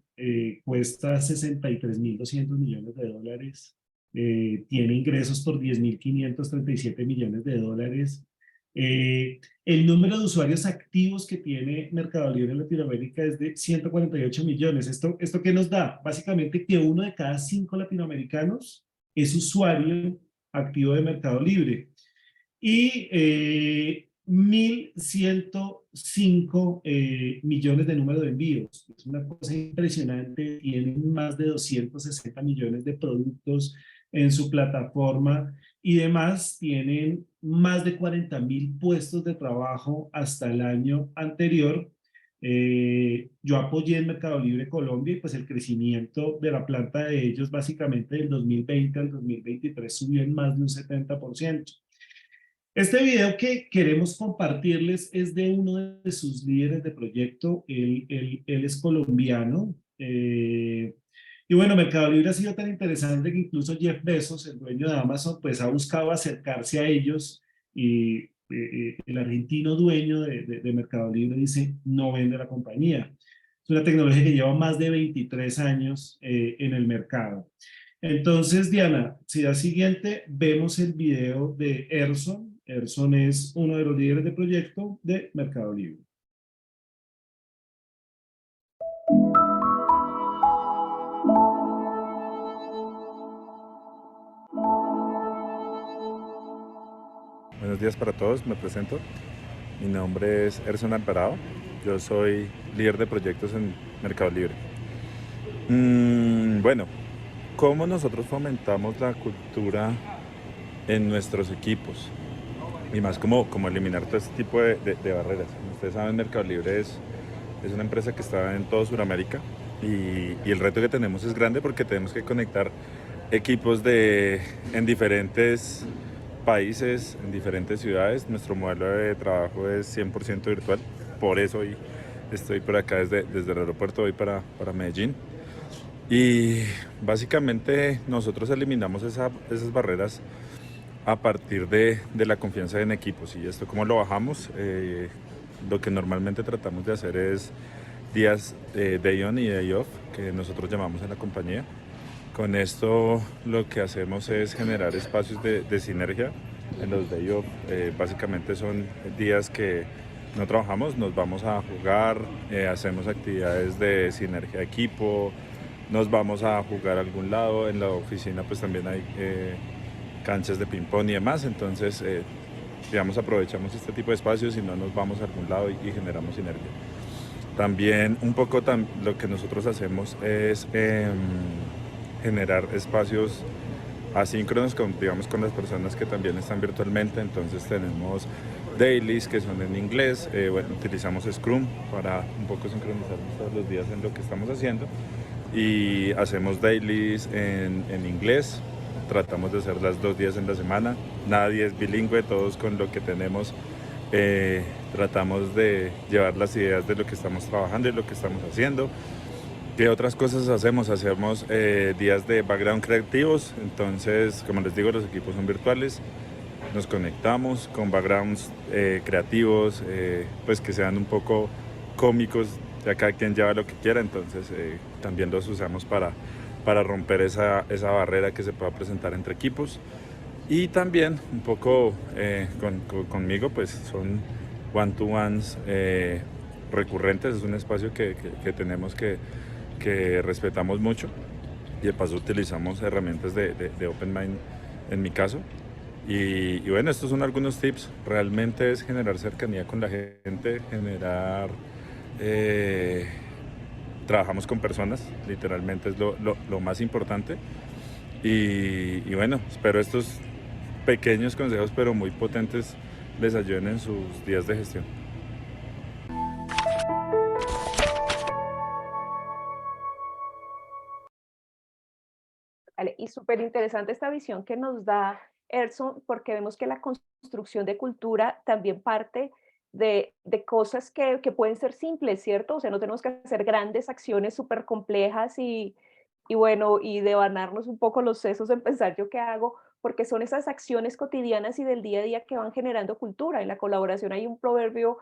cuesta 63.200 millones de dólares, tiene ingresos por 10.537 millones de dólares. El número de usuarios activos que tiene Mercado Libre en Latinoamérica es de 148 millones. ¿Esto qué nos da? Básicamente que uno de cada 5 latinoamericanos es usuario activo de Mercado Libre. Y 1.105 millones de número de envíos. Es una cosa impresionante. Tienen más de 260 millones de productos en su plataforma y demás tienen más de 40.000 puestos de trabajo hasta el año anterior, Yo apoyé en Mercado Libre Colombia y pues el crecimiento de la planta de ellos básicamente del 2020 al 2023 subió en más de un 70%. Este video que queremos compartirles es de uno de sus líderes de proyecto. Él es colombiano. Y bueno, Mercado Libre ha sido tan interesante que incluso Jeff Bezos, el dueño de Amazon, pues ha buscado acercarse a ellos y el argentino dueño de Mercado Libre dice no vende la compañía. Es una tecnología que lleva más de 23 años en el mercado. Entonces, Diana, si da siguiente, vemos el video de Erson. Erson es uno de los líderes de proyecto de Mercado Libre. Buenos días para todos, me presento. Mi nombre es Erson Alvarado. Yo soy líder de proyectos en Mercado Libre. Bueno, ¿cómo nosotros fomentamos la cultura en nuestros equipos? Y más como eliminar todo este tipo de barreras. Como ustedes saben, Mercado Libre es una empresa que está en toda Sudamérica y el reto que tenemos es grande porque tenemos que conectar equipos en diferentes países, en diferentes ciudades. Nuestro modelo de trabajo es 100% virtual, por eso hoy estoy por acá desde el aeropuerto, hoy para Medellín. Y básicamente nosotros eliminamos esas barreras a partir de la confianza en equipos. ¿Y esto cómo lo bajamos? Lo que normalmente tratamos de hacer es días day on y day off, que nosotros llamamos en la compañía. Con esto lo que hacemos es generar espacios de sinergia. En los day off básicamente son días que no trabajamos, nos vamos a jugar, hacemos actividades de sinergia de equipo, nos vamos a jugar a algún lado. En la oficina pues también hay canchas de ping-pong y demás, entonces digamos aprovechamos este tipo de espacios y no nos vamos a algún lado y generamos sinergia. También un poco lo que nosotros hacemos es generar espacios asíncronos digamos, con las personas que también están virtualmente. Entonces tenemos dailies que son en inglés, bueno, utilizamos Scrum para un poco sincronizarnos todos los días en lo que estamos haciendo y hacemos dailies en inglés. Tratamos de hacerlas 2 días en la semana. Nadie es bilingüe, todos con lo que tenemos tratamos de llevar las ideas de lo que estamos trabajando y lo que estamos haciendo. ¿Qué otras cosas hacemos? Hacemos días de background creativos. Entonces, como les digo, los equipos son virtuales. Nos conectamos con backgrounds creativos, pues que sean un poco cómicos. Ya cada quien lleva lo que quiera, entonces también los usamos para romper esa barrera que se pueda presentar entre equipos. Y también un poco conmigo, pues son one-to-ones recurrentes. Es un espacio que tenemos que respetamos mucho y de paso utilizamos herramientas de OpenMind en mi caso. Y bueno, estos son algunos tips. Realmente es generar cercanía con la gente, trabajamos con personas, literalmente es lo más importante. Y bueno, espero estos pequeños consejos pero muy potentes les ayuden en sus días de gestión. Vale, y súper interesante esta visión que nos da Erson, porque vemos que la construcción de cultura también parte de cosas que pueden ser simples, ¿cierto? O sea, no tenemos que hacer grandes acciones súper complejas y bueno, y devanarnos un poco los sesos en pensar yo qué hago, porque son esas acciones cotidianas y del día a día que van generando cultura. En la colaboración hay un proverbio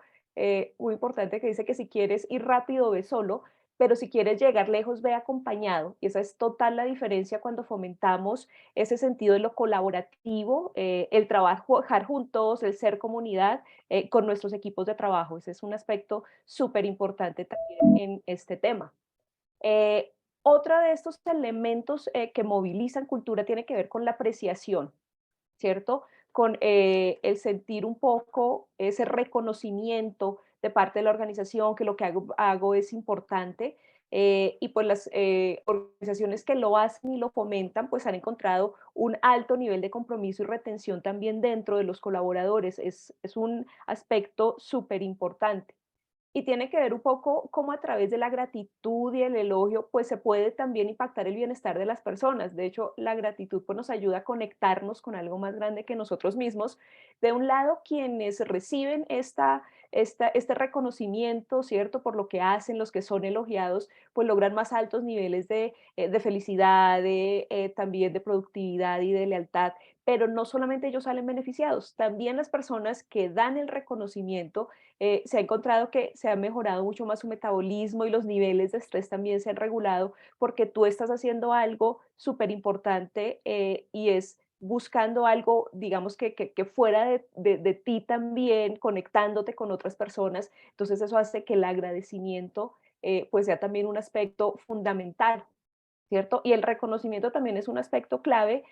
muy importante que dice que si quieres ir rápido, ve solo, pero si quieres llegar lejos, ve acompañado. Y esa es total la diferencia cuando fomentamos ese sentido de lo colaborativo, el trabajar juntos, el ser comunidad con nuestros equipos de trabajo. Ese es un aspecto súper importante también en este tema. Eh, Otra de estos elementos que movilizan cultura tiene que ver con la apreciación, ¿cierto? Con el sentir un poco ese reconocimiento de parte de la organización, que lo que hago es importante. Y pues las organizaciones que lo hacen y lo fomentan, pues han encontrado un alto nivel de compromiso y retención también dentro de los colaboradores. Es un aspecto súper importante. y tiene que ver un poco cómo a través de la gratitud y el elogio, pues se puede también impactar el bienestar de las personas. De hecho, la gratitud pues nos ayuda a conectarnos con algo más grande que nosotros mismos. De un lado, quienes reciben este reconocimiento, ¿cierto? Por lo que hacen, los que son elogiados, pues logran más altos niveles de felicidad, también de productividad y de lealtad. Pero no solamente ellos salen beneficiados, también las personas que dan el reconocimiento, se ha encontrado que se ha mejorado mucho más su metabolismo y los niveles de estrés también se han regulado porque tú estás haciendo algo súper importante, y es buscando algo, digamos, que fuera de ti también, conectándote con otras personas. Entonces eso hace que el agradecimiento pues sea también un aspecto fundamental, ¿cierto? Y el reconocimiento también es un aspecto clave,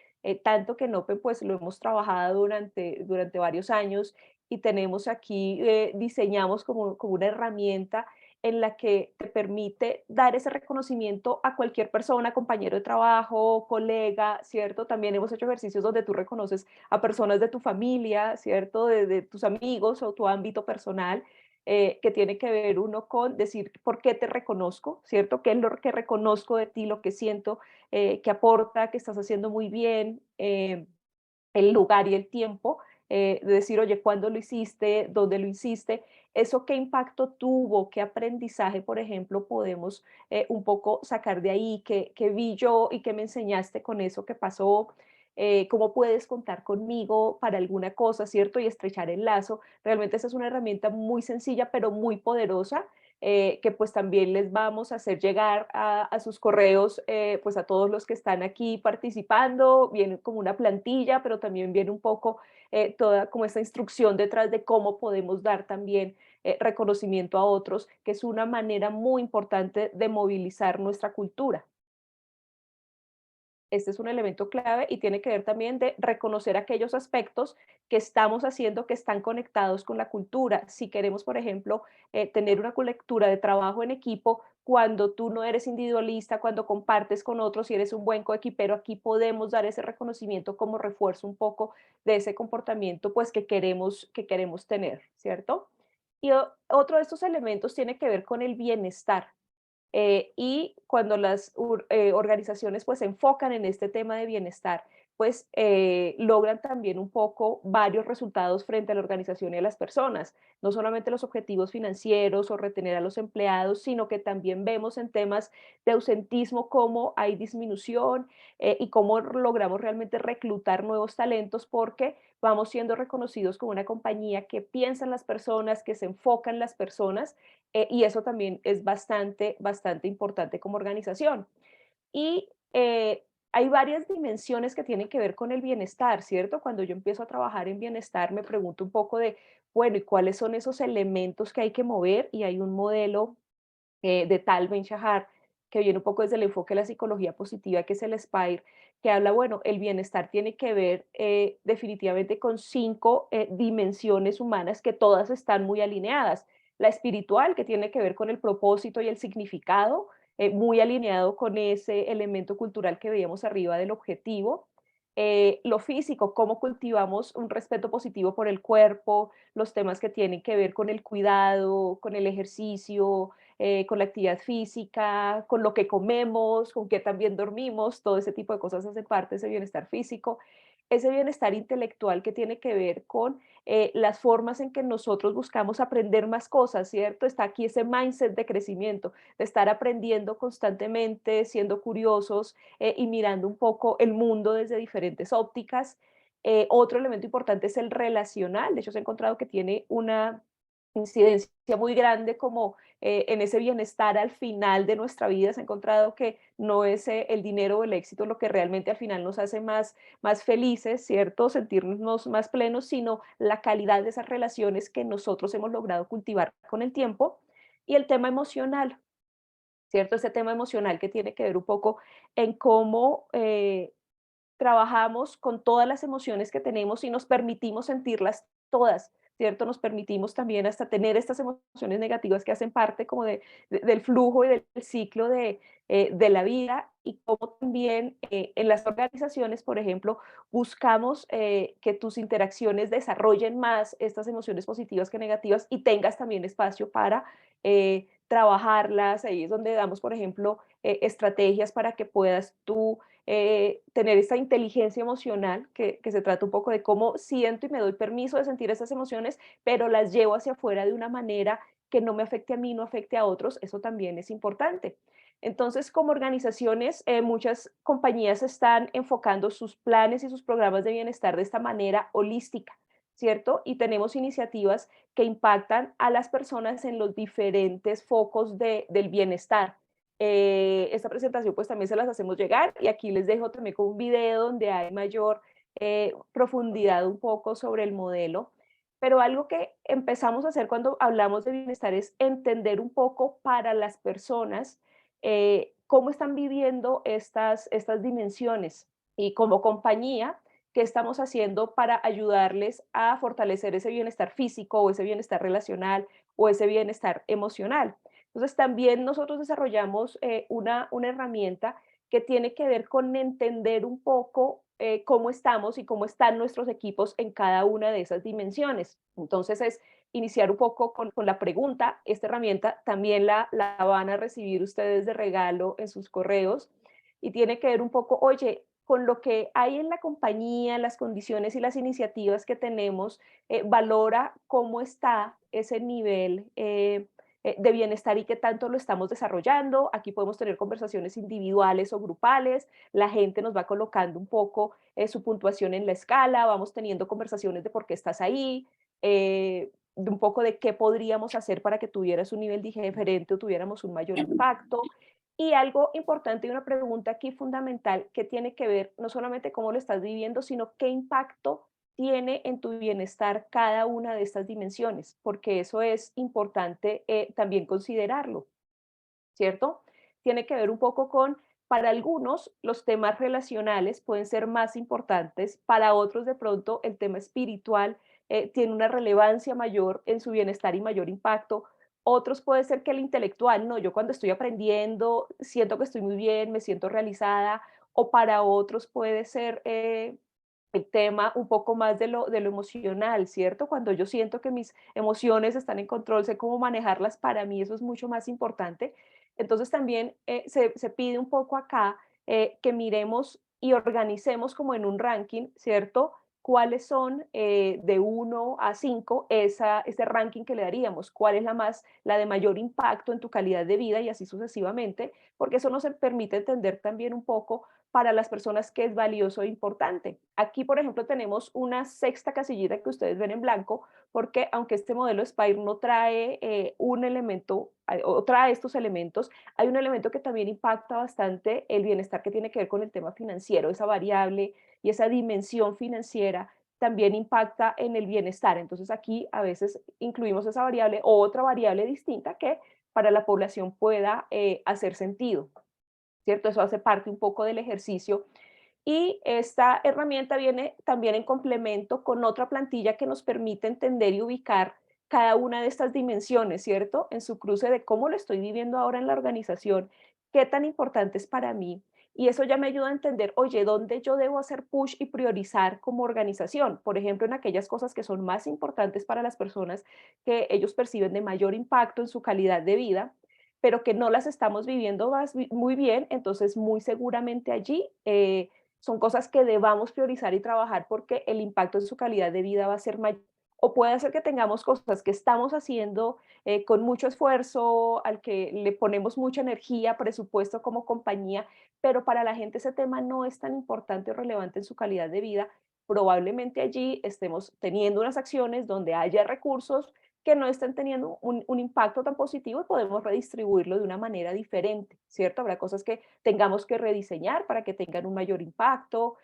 tanto que en Open pues lo hemos trabajado durante varios años y tenemos aquí, diseñamos como una herramienta en la que te permite dar ese reconocimiento a cualquier persona, compañero de trabajo, colega, ¿cierto? También hemos hecho ejercicios donde tú reconoces a personas de tu familia, ¿cierto? De tus amigos o tu ámbito personal, que tiene que ver uno con decir por qué te reconozco, ¿cierto? ¿Qué es lo que reconozco de ti, lo que siento que aporta, que estás haciendo muy bien? El lugar y el tiempo, de decir, oye, ¿cuándo lo hiciste? ¿Dónde lo hiciste? ¿Eso qué impacto tuvo? ¿Qué aprendizaje, por ejemplo, podemos un poco sacar de ahí? ¿Qué vi yo y qué me enseñaste con eso que pasó? ¿Cómo puedes contar conmigo para alguna cosa, cierto? Y estrechar el lazo. Realmente esa es una herramienta muy sencilla, pero muy poderosa, que pues también les vamos a hacer llegar a sus correos, pues a todos los que están aquí participando. Viene como una plantilla, pero también viene un poco toda como esta instrucción detrás de cómo podemos dar también reconocimiento a otros, que es una manera muy importante de movilizar nuestra cultura. Este es un elemento clave y tiene que ver también de reconocer aquellos aspectos que estamos haciendo que están conectados con la cultura. Si queremos, por ejemplo, tener una cultura de trabajo en equipo, cuando tú no eres individualista, cuando compartes con otros y eres un buen coequipero, aquí podemos dar ese reconocimiento como refuerzo un poco de ese comportamiento pues que queremos tener, ¿cierto? Y otro de estos elementos tiene que ver con el bienestar. Y cuando las organizaciones pues se enfocan en este tema de bienestar, pues logran también un poco varios resultados frente a la organización y a las personas. No solamente los objetivos financieros o retener a los empleados, sino que también vemos en temas de ausentismo cómo hay disminución, y cómo logramos realmente reclutar nuevos talentos porque vamos siendo reconocidos como una compañía que piensa en las personas, que se enfoca en las personas, y eso también es bastante, bastante importante como organización. Y hay varias dimensiones que tienen que ver con el bienestar, ¿cierto? Cuando yo empiezo a trabajar en bienestar, me pregunto un poco de, bueno, ¿y cuáles son esos elementos que hay que mover? Y hay un modelo de Tal Ben-Shahar, que viene un poco desde el enfoque de la psicología positiva, que es el SPIRE, que habla, bueno, el bienestar tiene que ver definitivamente con 5 dimensiones humanas que todas están muy alineadas. La espiritual, que tiene que ver con el propósito y el significado, muy alineado con ese elemento cultural que veíamos arriba del objetivo. Lo físico, cómo cultivamos un respeto positivo por el cuerpo, los temas que tienen que ver con el cuidado, con el ejercicio, con la actividad física, con lo que comemos, con qué también dormimos, todo ese tipo de cosas hacen parte de ese bienestar físico. Ese bienestar intelectual que tiene que ver con las formas en que nosotros buscamos aprender más cosas, ¿cierto? Está aquí ese mindset de crecimiento, de estar aprendiendo constantemente, siendo curiosos, y mirando un poco el mundo desde diferentes ópticas. Otro elemento importante es el relacional. De hecho, se ha encontrado que tiene una incidencia muy grande como en ese bienestar al final de nuestra vida. Se ha encontrado que no es el dinero o el éxito lo que realmente al final nos hace más felices, ¿cierto? Sentirnos más plenos, sino la calidad de esas relaciones que nosotros hemos logrado cultivar con el tiempo. Y el tema emocional, ¿cierto? Ese tema emocional que tiene que ver un poco en cómo trabajamos con todas las emociones que tenemos y nos permitimos sentirlas todas, ¿cierto? Nos permitimos también hasta tener estas emociones negativas que hacen parte como del flujo y del ciclo de la vida, y como también en las organizaciones, por ejemplo, buscamos que tus interacciones desarrollen más estas emociones positivas que negativas y tengas también espacio para trabajarlas. Ahí es donde damos, por ejemplo, estrategias para que puedas tú tener esta inteligencia emocional, que se trata un poco de cómo siento y me doy permiso de sentir esas emociones, pero las llevo hacia afuera de una manera que no me afecte a mí, no afecte a otros. Eso también es importante. Entonces, como organizaciones, muchas compañías están enfocando sus planes y sus programas de bienestar de esta manera holística, ¿cierto? Y tenemos iniciativas que impactan a las personas en los diferentes focos del bienestar. Esta presentación pues también se las hacemos llegar, y aquí les dejo también con un video donde hay mayor profundidad un poco sobre el modelo. Pero algo que empezamos a hacer cuando hablamos de bienestar es entender un poco para las personas cómo están viviendo estas dimensiones, y como compañía, qué estamos haciendo para ayudarles a fortalecer ese bienestar físico o ese bienestar relacional o ese bienestar emocional. Entonces, también nosotros desarrollamos una herramienta que tiene que ver con entender un poco cómo estamos y cómo están nuestros equipos en cada una de esas dimensiones. Entonces, es iniciar un poco con la pregunta. Esta herramienta también la van a recibir ustedes de regalo en sus correos, y tiene que ver un poco, oye, con lo que hay en la compañía, las condiciones y las iniciativas que tenemos, valora cómo está ese nivel de bienestar y qué tanto lo estamos desarrollando. Aquí podemos tener conversaciones individuales o grupales, la gente nos va colocando un poco su puntuación en la escala, vamos teniendo conversaciones de por qué estás ahí, de un poco de qué podríamos hacer para que tuvieras un nivel diferente o tuviéramos un mayor impacto. Y algo importante y una pregunta aquí fundamental que tiene que ver no solamente cómo lo estás viviendo, sino qué impacto tiene en tu bienestar cada una de estas dimensiones, porque eso es importante también considerarlo, ¿cierto? Tiene que ver un poco con, para algunos, los temas relacionales pueden ser más importantes, para otros de pronto el tema espiritual tiene una relevancia mayor en su bienestar y mayor impacto. Otros puede ser que el intelectual, no, yo cuando estoy aprendiendo siento que estoy muy bien, me siento realizada, o para otros puede ser el tema un poco más de lo emocional, ¿cierto? Cuando yo siento que mis emociones están en control, sé cómo manejarlas, para mí eso es mucho más importante. Entonces también se pide un poco acá que miremos y organicemos como en un ranking, ¿cierto? ¿Cuáles son de 1 a 5 ese ranking que le daríamos? ¿Cuál es la de mayor impacto en tu calidad de vida? Y así sucesivamente, porque eso nos permite entender también un poco para las personas que es valioso e importante. Aquí, por ejemplo, tenemos una sexta casillita que ustedes ven en blanco, porque aunque este modelo Spire no trae un elemento o trae estos elementos, hay un elemento que también impacta bastante el bienestar, que tiene que ver con el tema financiero. Esa variable y esa dimensión financiera también impacta en el bienestar. Entonces aquí a veces incluimos esa variable o otra variable distinta que para la población pueda hacer sentido, ¿cierto? Eso hace parte un poco del ejercicio. Y esta herramienta viene también en complemento con otra plantilla que nos permite entender y ubicar cada una de estas dimensiones, ¿cierto? En su cruce de cómo lo estoy viviendo ahora en la organización, qué tan importante es para mí. Y eso ya me ayuda a entender, oye, ¿dónde yo debo hacer push y priorizar como organización? Por ejemplo, en aquellas cosas que son más importantes para las personas, que ellos perciben de mayor impacto en su calidad de vida, pero que no las estamos viviendo muy bien. Entonces muy seguramente allí son cosas que debamos priorizar y trabajar, porque el impacto en su calidad de vida va a ser mayor. O puede ser que tengamos cosas que estamos haciendo con mucho esfuerzo, al que le ponemos mucha energía, presupuesto como compañía, pero para la gente ese tema no es tan importante o relevante en su calidad de vida. Probablemente allí estemos teniendo unas acciones donde haya recursos que no estén teniendo un impacto tan positivo, y podemos redistribuirlo de una manera diferente, ¿cierto? Habrá cosas que tengamos que rediseñar para que tengan un mayor impacto,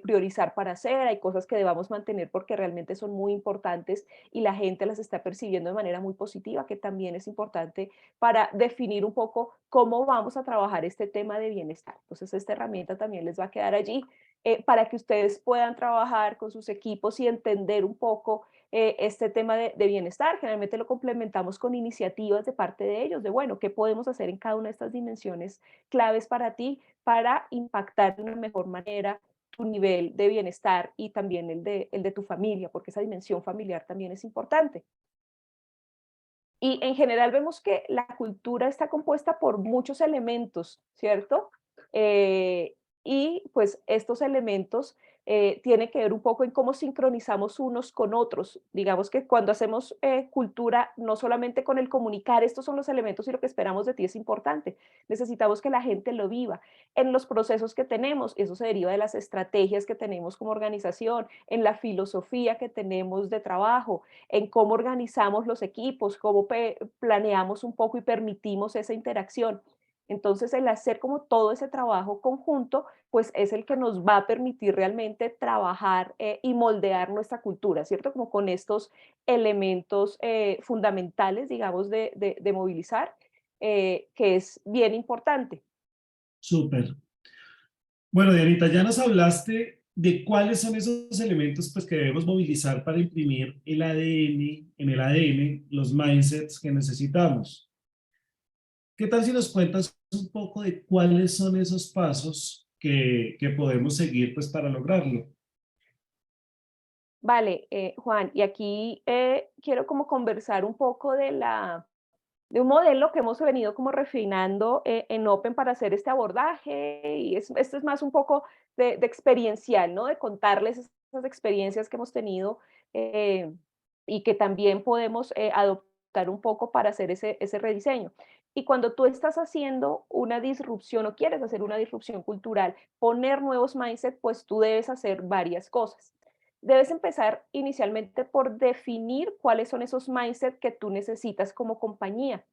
priorizar para hacer, hay cosas que debamos mantener porque realmente son muy importantes y la gente las está percibiendo de manera muy positiva, que también es importante para definir un poco cómo vamos a trabajar este tema de bienestar. Entonces, esta herramienta también les va a quedar allí para que ustedes puedan trabajar con sus equipos y entender un poco este tema de bienestar. Generalmente lo complementamos con iniciativas de parte de ellos, de bueno, ¿qué podemos hacer en cada una de estas dimensiones claves para ti para impactar de una mejor manera tu nivel de bienestar y también el de tu familia, porque esa dimensión familiar también es importante. Y en general vemos que la cultura está compuesta por muchos elementos, ¿cierto? Eh, y pues estos elementos tienen que ver un poco en cómo sincronizamos unos con otros. Digamos que cuando hacemos cultura, no solamente con el comunicar, estos son los elementos y lo que esperamos de ti es importante. Necesitamos que la gente lo viva en los procesos que tenemos. Eso se deriva de las estrategias que tenemos como organización, en la filosofía que tenemos de trabajo, en cómo organizamos los equipos, cómo planeamos un poco y permitimos esa interacción. Entonces, el hacer como todo ese trabajo conjunto, pues es el que nos va a permitir realmente trabajar y moldear nuestra cultura, ¿cierto? Como con estos elementos fundamentales, digamos, de movilizar, que es bien importante. Súper. Bueno, Dianita, ya nos hablaste de cuáles son esos elementos pues, que debemos movilizar para imprimir el ADN, en el ADN, los mindsets que necesitamos. ¿Qué tal si nos cuentas un poco de cuáles son esos pasos que podemos seguir pues, para lograrlo? Vale, Juan, y aquí quiero como conversar un poco de un modelo que hemos venido como refinando en Open para hacer este abordaje, y esto es más un poco de experiencial, ¿no? De contarles esas experiencias que hemos tenido eh, y que también podemos adoptar un poco para hacer ese rediseño. Y cuando tú estás haciendo una disrupción o quieres hacer una disrupción cultural, poner nuevos mindset, pues tú debes hacer varias cosas. Debes empezar inicialmente por definir cuáles son esos mindset que tú necesitas como compañía.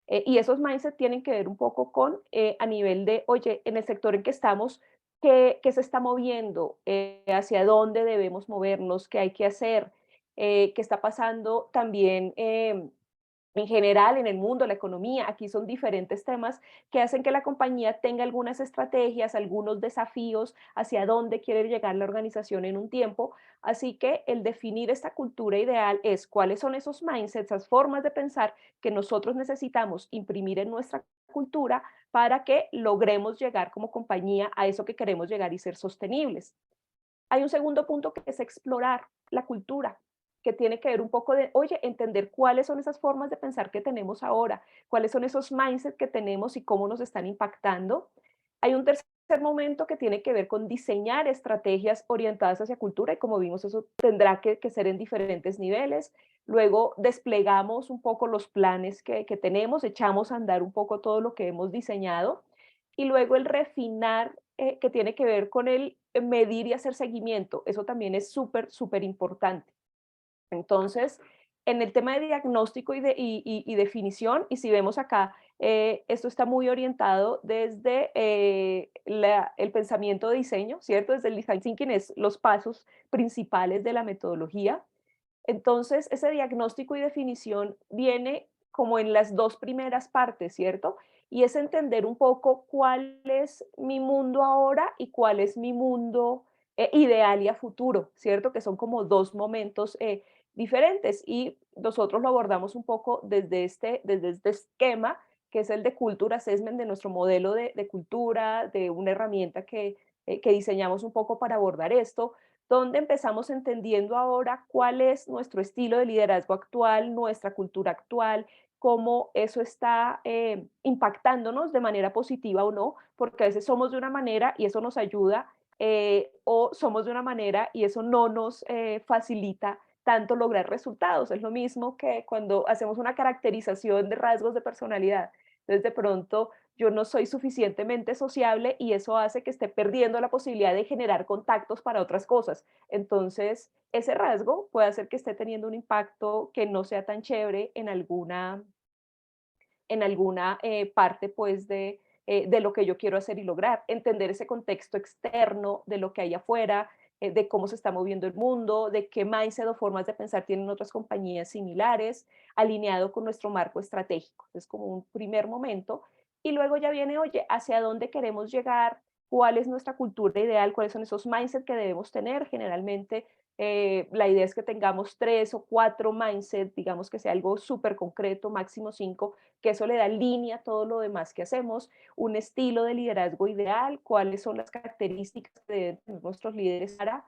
Y esos mindset tienen que ver un poco con a nivel de, oye, en el sector en que estamos, ¿qué se está moviendo? ¿Hacia dónde debemos movernos? ¿Qué hay que hacer? ¿Qué está pasando también en general en el mundo, la economía? Aquí son diferentes temas que hacen que la compañía tenga algunas estrategias, algunos desafíos hacia dónde quiere llegar la organización en un tiempo. Así que el definir esta cultura ideal es cuáles son esos mindsets, esas formas de pensar que nosotros necesitamos imprimir en nuestra cultura para que logremos llegar como compañía a eso que queremos llegar y ser sostenibles. Hay un segundo punto que es explorar la cultura, que tiene que ver un poco de, oye, entender cuáles son esas formas de pensar que tenemos ahora, cuáles son esos mindsets que tenemos y cómo nos están impactando. Hay un tercer momento que tiene que ver con diseñar estrategias orientadas hacia cultura y como vimos eso tendrá que ser en diferentes niveles. Luego desplegamos un poco los planes que tenemos, echamos a andar un poco todo lo que hemos diseñado y luego el refinar que tiene que ver con el medir y hacer seguimiento. Eso también es súper, súper importante. Entonces, en el tema de diagnóstico y definición, y si vemos acá, esto está muy orientado desde el pensamiento de diseño, ¿cierto? Desde el design thinking es los pasos principales de la metodología. Entonces, ese diagnóstico y definición viene como en las dos primeras partes, ¿cierto? Y es entender un poco cuál es mi mundo ahora y cuál es mi mundo ideal y a futuro, ¿cierto? Que son como dos momentos diferentes y nosotros lo abordamos un poco desde este esquema que es el de Culture Assessment, de nuestro modelo de cultura, de una herramienta que diseñamos un poco para abordar esto, donde empezamos entendiendo ahora cuál es nuestro estilo de liderazgo actual, nuestra cultura actual, cómo eso está impactándonos de manera positiva o no, porque a veces somos de una manera y eso nos ayuda, o somos de una manera y eso no nos facilita tanto lograr resultados. Es lo mismo que cuando hacemos una caracterización de rasgos de personalidad. Entonces, de pronto, yo no soy suficientemente sociable y eso hace que esté perdiendo la posibilidad de generar contactos para otras cosas. Entonces, ese rasgo puede hacer que esté teniendo un impacto que no sea tan chévere en alguna parte pues de lo que yo quiero hacer y lograr. Entender ese contexto externo de lo que hay afuera, de cómo se está moviendo el mundo, de qué mindset o formas de pensar tienen otras compañías similares, alineado con nuestro marco estratégico. Es como un primer momento. Y luego ya viene, oye, ¿hacia dónde queremos llegar? cuál es nuestra cultura ideal, cuáles son esos mindset que debemos tener. Generalmente la idea es que tengamos 3 o 4 mindset, digamos que sea algo súper concreto, máximo 5, que eso le da línea a todo lo demás que hacemos, un estilo de liderazgo ideal, cuáles son las características que deben tener nuestros líderes para,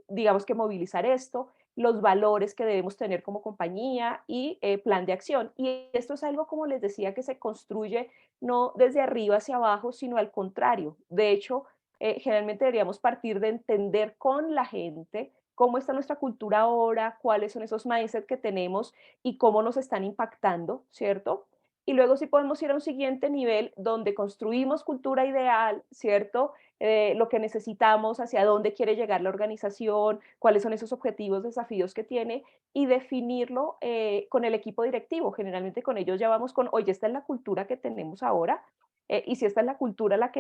digamos que movilizar esto, los valores que debemos tener como compañía y plan de acción. Y esto es algo, como les decía, que se construye no desde arriba hacia abajo, sino al contrario. De hecho, generalmente deberíamos partir de entender con la gente cómo está nuestra cultura ahora, cuáles son esos mindset que tenemos y cómo nos están impactando, ¿cierto? Y luego sí podemos ir a un siguiente nivel donde construimos cultura ideal, ¿cierto? Lo que necesitamos, hacia dónde quiere llegar la organización, cuáles son esos objetivos, desafíos que tiene y definirlo con el equipo directivo. Generalmente con ellos ya vamos con, oye, esta es la cultura que tenemos ahora, y si esta es la cultura a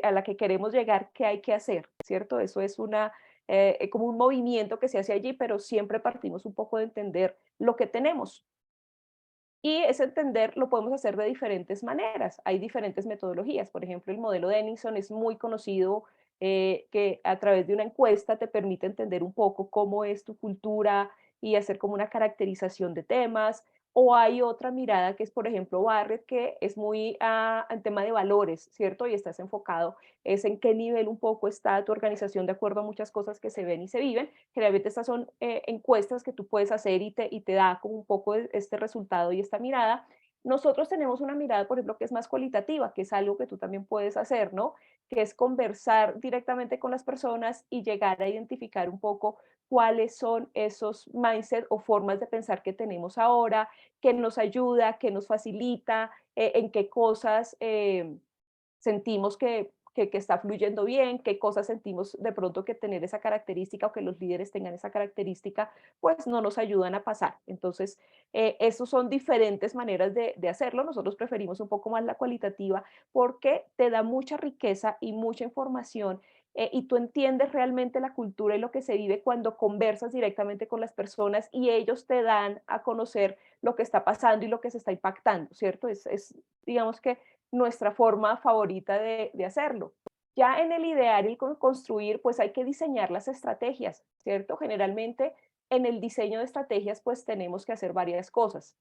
a la que queremos llegar, ¿qué hay que hacer? ¿Cierto? Eso es como un movimiento que se hace allí, pero siempre partimos un poco de entender lo que tenemos. Y ese entender lo podemos hacer de diferentes maneras. Hay diferentes metodologías. Por ejemplo, el modelo de Denison es muy conocido, que a través de una encuesta te permite entender un poco cómo es tu cultura y hacer como una caracterización de temas. O hay otra mirada que es, por ejemplo, Barrett, que es muy en tema de valores, ¿cierto? Y estás enfocado es en qué nivel un poco está tu organización de acuerdo a muchas cosas que se ven y se viven. Generalmente estas son encuestas que tú puedes hacer y te da como un poco este resultado y esta mirada. Nosotros tenemos una mirada, por ejemplo, que es más cualitativa, que es algo que tú también puedes hacer, ¿no? Que es conversar directamente con las personas y llegar a identificar un poco cuáles son esos mindset o formas de pensar que tenemos ahora, qué nos ayuda, qué nos facilita, en qué cosas sentimos que está fluyendo bien, qué cosas sentimos de pronto que tener esa característica o que los líderes tengan esa característica, pues no nos ayudan a pasar. Entonces, esos son diferentes maneras de hacerlo. Nosotros preferimos un poco más la cualitativa porque te da mucha riqueza y mucha información y tú entiendes realmente la cultura y lo que se vive cuando conversas directamente con las personas y ellos te dan a conocer lo que está pasando y lo que se está impactando, ¿cierto? Digamos que nuestra forma favorita de hacerlo. Ya en el idear y construir, pues hay que diseñar las estrategias, ¿cierto? Generalmente en el diseño de estrategias, pues tenemos que hacer varias cosas.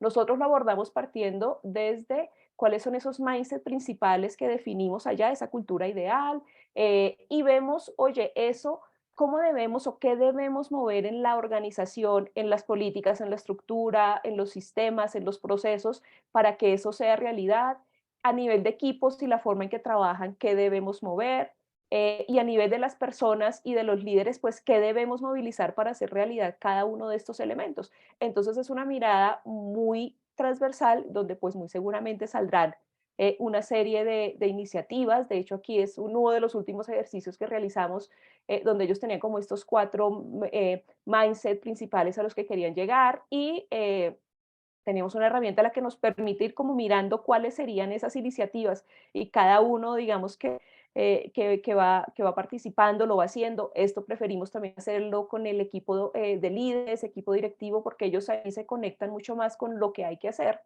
Nosotros lo abordamos partiendo desde cuáles son esos mindset principales que definimos allá, esa cultura ideal, y vemos, oye, eso, cómo debemos o qué debemos mover en la organización, en las políticas, en la estructura, en los sistemas, en los procesos, para que eso sea realidad. A nivel de equipos y la forma en que trabajan, qué debemos mover. Y a nivel de las personas y de los líderes, pues, ¿qué debemos movilizar para hacer realidad cada uno de estos elementos? Entonces es una mirada muy transversal donde pues muy seguramente saldrán una serie de iniciativas. De hecho, aquí es uno de los últimos ejercicios que realizamos donde ellos tenían como estos 4 mindset principales a los que querían llegar y teníamos una herramienta a la que nos permite ir como mirando cuáles serían esas iniciativas y cada uno, digamos que va participando, lo va haciendo. Esto preferimos también hacerlo con el equipo de líderes, equipo directivo, porque ellos ahí se conectan mucho más con lo que hay que hacer.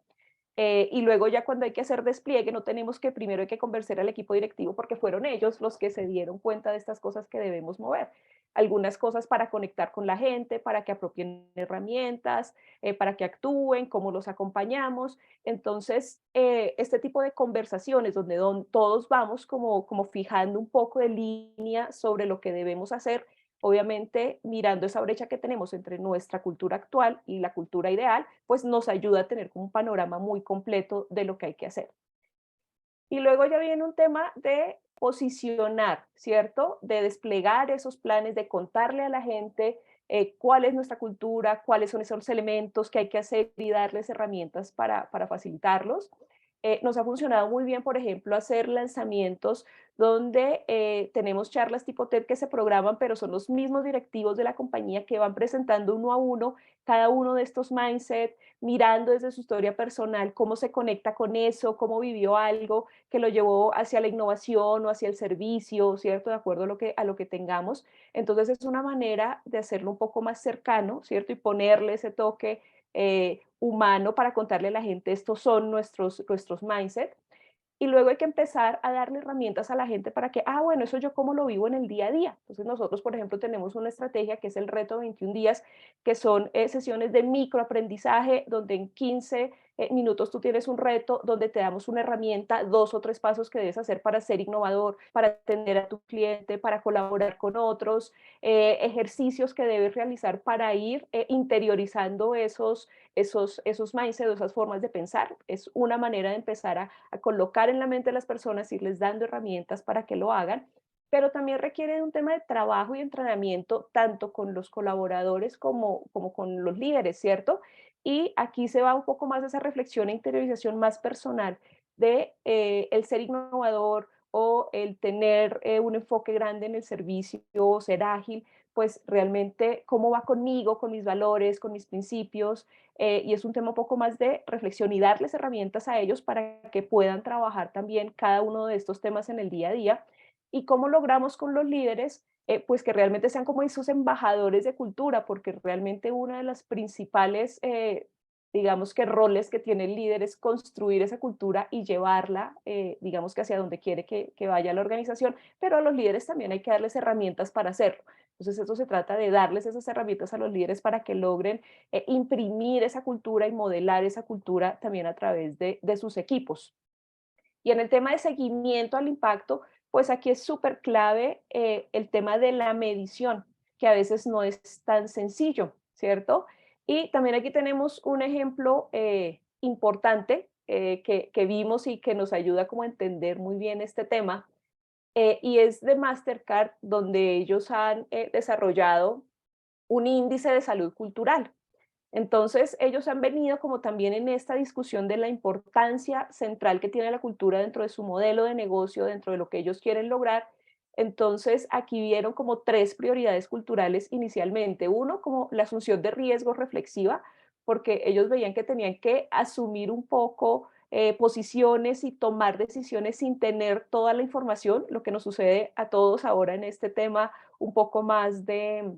Y luego ya cuando hay que hacer despliegue, no tenemos que primero hay que convencer al equipo directivo porque fueron ellos los que se dieron cuenta de estas cosas que debemos mover. Algunas cosas para conectar con la gente, para que apropien herramientas, para que actúen, cómo los acompañamos. Entonces, este tipo de conversaciones donde todos vamos como fijando un poco de línea sobre lo que debemos hacer, obviamente mirando esa brecha que tenemos entre nuestra cultura actual y la cultura ideal, pues nos ayuda a tener como un panorama muy completo de lo que hay que hacer. Y luego ya viene un tema de posicionar, ¿cierto? De desplegar esos planes, de contarle a la gente cuál es nuestra cultura, cuáles son esos elementos que hay que hacer y darles herramientas para facilitarlos. Nos ha funcionado muy bien, por ejemplo, hacer lanzamientos donde tenemos charlas tipo TED que se programan, pero son los mismos directivos de la compañía que van presentando uno a uno cada uno de estos mindset, mirando desde su historia personal cómo se conecta con eso, cómo vivió algo que lo llevó hacia la innovación o hacia el servicio, ¿cierto? De acuerdo a lo que tengamos. Entonces es una manera de hacerlo un poco más cercano, ¿cierto? Y ponerle ese toque humano para contarle a la gente, estos son nuestros mindset. Y luego hay que empezar a darle herramientas a la gente para que, bueno, eso yo cómo lo vivo en el día a día. Entonces nosotros, por ejemplo, tenemos una estrategia que es el reto 21 días, que son sesiones de microaprendizaje, donde en 15 minutos tú tienes un reto, donde te damos una herramienta, 2 o 3 pasos que debes hacer para ser innovador, para atender a tu cliente, para colaborar con otros, ejercicios que debes realizar para ir interiorizando esos mindset, esas formas de pensar. Es una manera de empezar a colocar en la mente de las personas, irles dando herramientas para que lo hagan, pero también requiere de un tema de trabajo y entrenamiento tanto con los colaboradores como con los líderes, ¿cierto? Y aquí se va un poco más esa reflexión e interiorización más personal de el ser innovador o el tener un enfoque grande en el servicio, ser ágil, pues realmente cómo va conmigo, con mis valores, con mis principios, y es un tema un poco más de reflexión y darles herramientas a ellos para que puedan trabajar también cada uno de estos temas en el día a día. Y cómo logramos con los líderes, pues que realmente sean como esos embajadores de cultura, porque realmente una de las principales, digamos que roles que tiene el líder es construir esa cultura y llevarla, digamos que hacia donde quiere que vaya la organización, pero a los líderes también hay que darles herramientas para hacerlo. Entonces, eso se trata de darles esas herramientas a los líderes para que logren imprimir esa cultura y modelar esa cultura también a través de sus equipos. Y en el tema de seguimiento al impacto, pues aquí es súper clave el tema de la medición, que a veces no es tan sencillo, ¿cierto? Y también aquí tenemos un ejemplo importante que vimos y que nos ayuda como a entender muy bien este tema, y es de Mastercard, donde ellos han desarrollado un índice de salud cultural. Entonces, ellos han venido como también en esta discusión de la importancia central que tiene la cultura dentro de su modelo de negocio, dentro de lo que ellos quieren lograr. Entonces, aquí vieron como 3 prioridades culturales inicialmente. Uno, como la asunción de riesgo reflexiva, porque ellos veían que tenían que asumir un poco posiciones y tomar decisiones sin tener toda la información, lo que nos sucede a todos ahora en este tema un poco más de,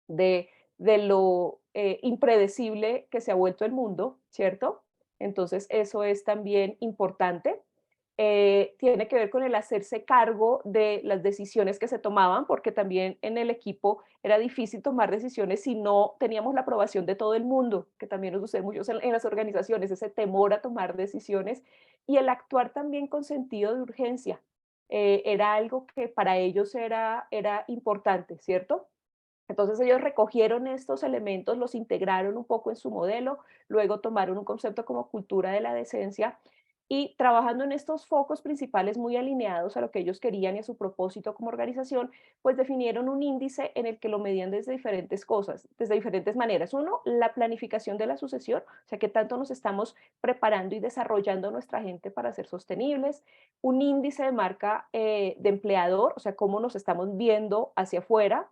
de lo impredecible que se ha vuelto el mundo, ¿cierto? Entonces, eso es también importante. Tiene que ver con el hacerse cargo de las decisiones que se tomaban, porque también en el equipo era difícil tomar decisiones si no teníamos la aprobación de todo el mundo, que también nos sucede mucho en las organizaciones, ese temor a tomar decisiones y el actuar también con sentido de urgencia. Era algo que para ellos era importante, ¿cierto? Entonces ellos recogieron estos elementos, los integraron un poco en su modelo, luego tomaron un concepto como cultura de la decencia y trabajando en estos focos principales muy alineados a lo que ellos querían y a su propósito como organización, pues definieron un índice en el que lo medían desde diferentes cosas, desde diferentes maneras. Uno, la planificación de la sucesión, o sea, qué tanto nos estamos preparando y desarrollando nuestra gente para ser sostenibles. Un índice de marca de empleador, o sea, cómo nos estamos viendo hacia afuera,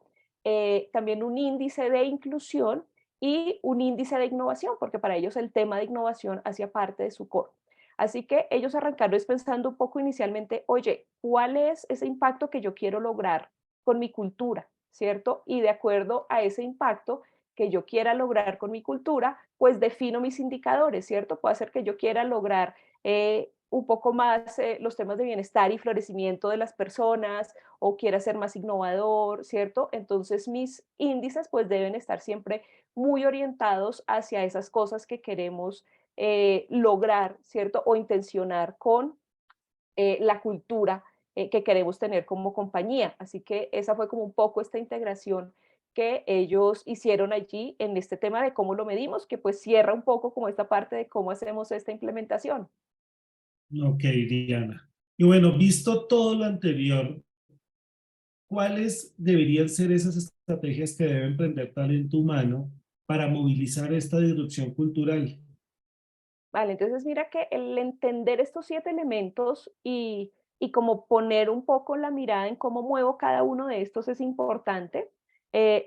también un índice de inclusión y un índice de innovación, porque para ellos el tema de innovación hacía parte de su core. Así que ellos arrancaron pensando un poco inicialmente, oye, ¿cuál es ese impacto que yo quiero lograr con mi cultura? ¿Cierto? Y de acuerdo a ese impacto que yo quiera lograr con mi cultura, pues defino mis indicadores, ¿cierto? Puede ser que yo quiera lograr un poco más los temas de bienestar y florecimiento de las personas, o quiera ser más innovador, ¿cierto? Entonces mis índices pues deben estar siempre muy orientados hacia esas cosas que queremos lograr, ¿cierto? O intencionar con la cultura que queremos tener como compañía. Así que esa fue como un poco esta integración que ellos hicieron allí en este tema de cómo lo medimos, que pues cierra un poco como esta parte de cómo hacemos esta implementación. Ok, Diana. Y bueno, visto todo lo anterior, ¿cuáles deberían ser esas estrategias que debe emprender talento humano para movilizar esta disrupción cultural? Vale, entonces mira que el entender estos 7 elementos y como poner un poco la mirada en cómo muevo cada uno de estos es importante.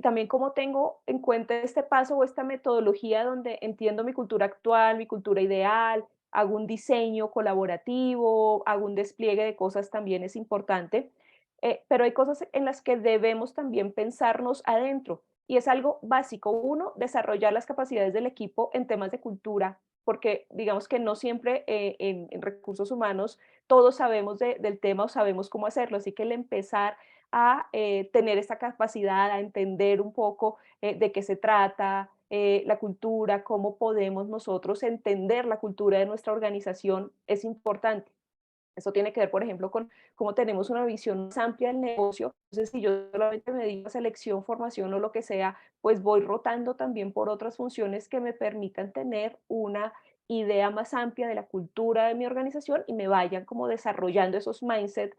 También como tengo en cuenta este paso o esta metodología donde entiendo mi cultura actual, mi cultura ideal, hago un diseño colaborativo, hago un despliegue de cosas también es importante. Pero hay cosas en las que debemos también pensarnos adentro y es algo básico. Uno, desarrollar las capacidades del equipo en temas de cultura porque digamos que no siempre en recursos humanos todos sabemos del tema o sabemos cómo hacerlo, así que el empezar a tener esta capacidad, a entender un poco de qué se trata, la cultura, cómo podemos nosotros entender la cultura de nuestra organización es importante. Eso tiene que ver, por ejemplo, con cómo tenemos una visión más amplia del negocio. Entonces, si yo solamente me dedico a selección, formación o lo que sea, pues voy rotando también por otras funciones que me permitan tener una idea más amplia de la cultura de mi organización y me vayan como desarrollando esos mindset,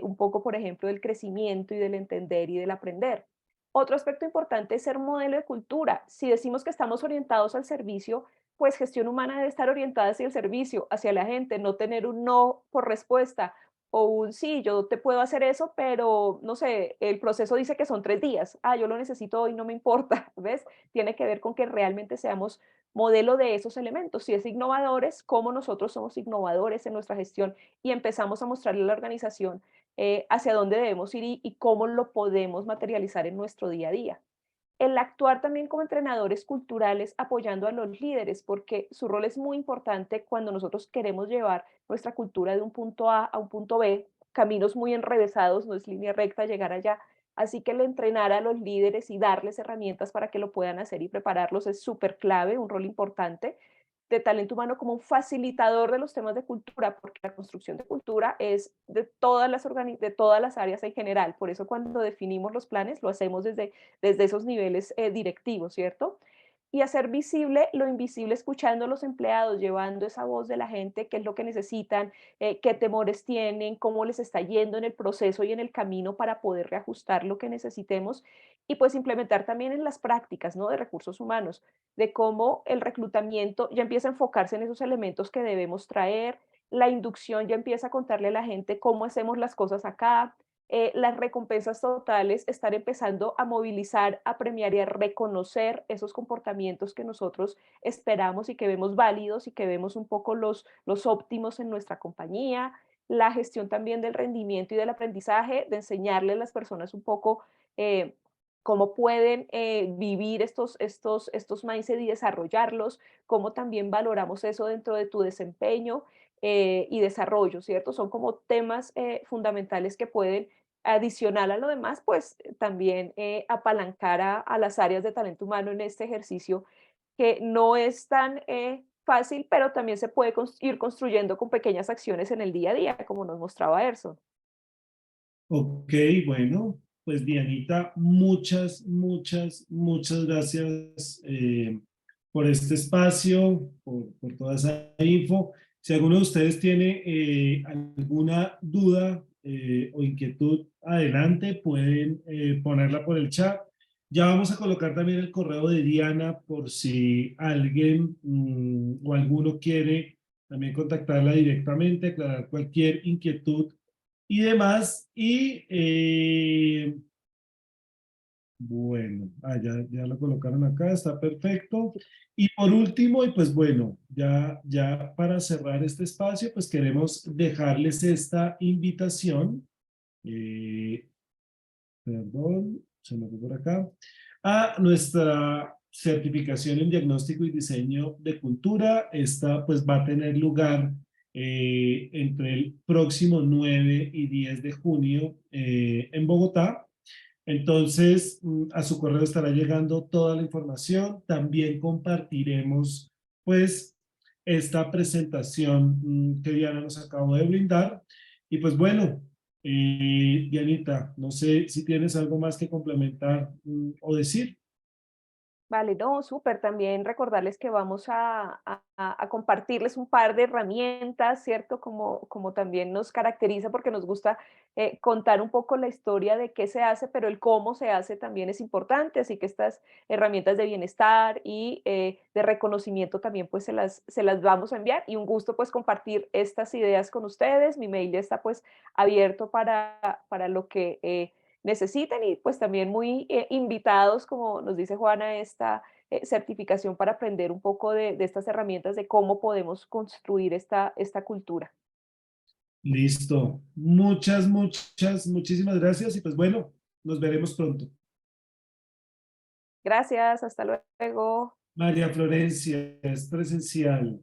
un poco, por ejemplo, del crecimiento y del entender y del aprender. Otro aspecto importante es ser modelo de cultura. Si decimos que estamos orientados al servicio, pues gestión humana debe estar orientada hacia el servicio, hacia la gente, no tener un no por respuesta o un sí, yo te puedo hacer eso, pero no sé, el proceso dice que son 3 días. Ah, yo lo necesito hoy, no me importa, ¿ves? Tiene que ver con que realmente seamos modelo de esos elementos. Si es innovadores, cómo nosotros somos innovadores en nuestra gestión y empezamos a mostrarle a la organización hacia dónde debemos ir y cómo lo podemos materializar en nuestro día a día. El actuar también como entrenadores culturales apoyando a los líderes, porque su rol es muy importante cuando nosotros queremos llevar nuestra cultura de un punto A un punto B, caminos muy enrevesados, no es línea recta llegar allá. Así que el entrenar a los líderes y darles herramientas para que lo puedan hacer y prepararlos es súper clave, un rol importante de talento humano como un facilitador de los temas de cultura, porque la construcción de cultura es de de todas las áreas en general. Por eso cuando definimos los planes lo hacemos desde esos niveles directivos, ¿cierto? Y hacer visible lo invisible escuchando a los empleados, llevando esa voz de la gente, qué es lo que necesitan, qué temores tienen, cómo les está yendo en el proceso y en el camino para poder reajustar lo que necesitemos y pues implementar también en las prácticas, ¿no? De recursos humanos, de cómo el reclutamiento ya empieza a enfocarse en esos elementos que debemos traer, la inducción ya empieza a contarle a la gente cómo hacemos las cosas acá, las recompensas totales, estar empezando a movilizar, a premiar y a reconocer esos comportamientos que nosotros esperamos y que vemos válidos y que vemos un poco los óptimos en nuestra compañía, la gestión también del rendimiento y del aprendizaje, de enseñarle a las personas un poco eh, cómo pueden vivir estos mindset y desarrollarlos, cómo también valoramos eso dentro de tu desempeño y desarrollo, ¿cierto? Son como temas fundamentales que pueden adicional a lo demás, pues también apalancar a las áreas de talento humano en este ejercicio que no es tan fácil, pero también se puede ir construyendo con pequeñas acciones en el día a día, como nos mostraba Erson. Ok, bueno, pues Dianita, muchas gracias por este espacio, por toda esa info. Si alguno de ustedes tiene alguna duda o inquietud, adelante, pueden ponerla por el chat. Ya vamos a colocar también el correo de Diana por si alguien o alguno quiere también contactarla directamente, aclarar cualquier inquietud y demás. Y bueno, ya lo colocaron acá, está perfecto. Y por último, y pues bueno, ya para cerrar este espacio, pues queremos dejarles esta invitación. eh, Perdón, se me fue por acá, a nuestra certificación en diagnóstico y diseño de cultura. Esta pues va a tener lugar entre el próximo 9 y 10 de junio en Bogotá. Entonces, a su correo estará llegando toda la información. También compartiremos pues esta presentación que Diana nos acabó de brindar. Y pues bueno, Dianita, no sé si tienes algo más que complementar o decir. Vale, no, súper. También recordarles que vamos a compartirles un par de herramientas, ¿cierto? Como también nos caracteriza porque nos gusta contar un poco la historia de qué se hace, pero el cómo se hace también es importante. Así que estas herramientas de bienestar y de reconocimiento también pues se las vamos a enviar y un gusto pues compartir estas ideas con ustedes. Mi mail ya está pues abierto para lo que necesiten y pues también muy invitados, como nos dice Juana, a esta certificación para aprender un poco de estas herramientas de cómo podemos construir esta cultura. Listo. Muchísimas gracias. Y pues bueno, nos veremos pronto. Gracias, hasta luego. María Florencia, es presencial.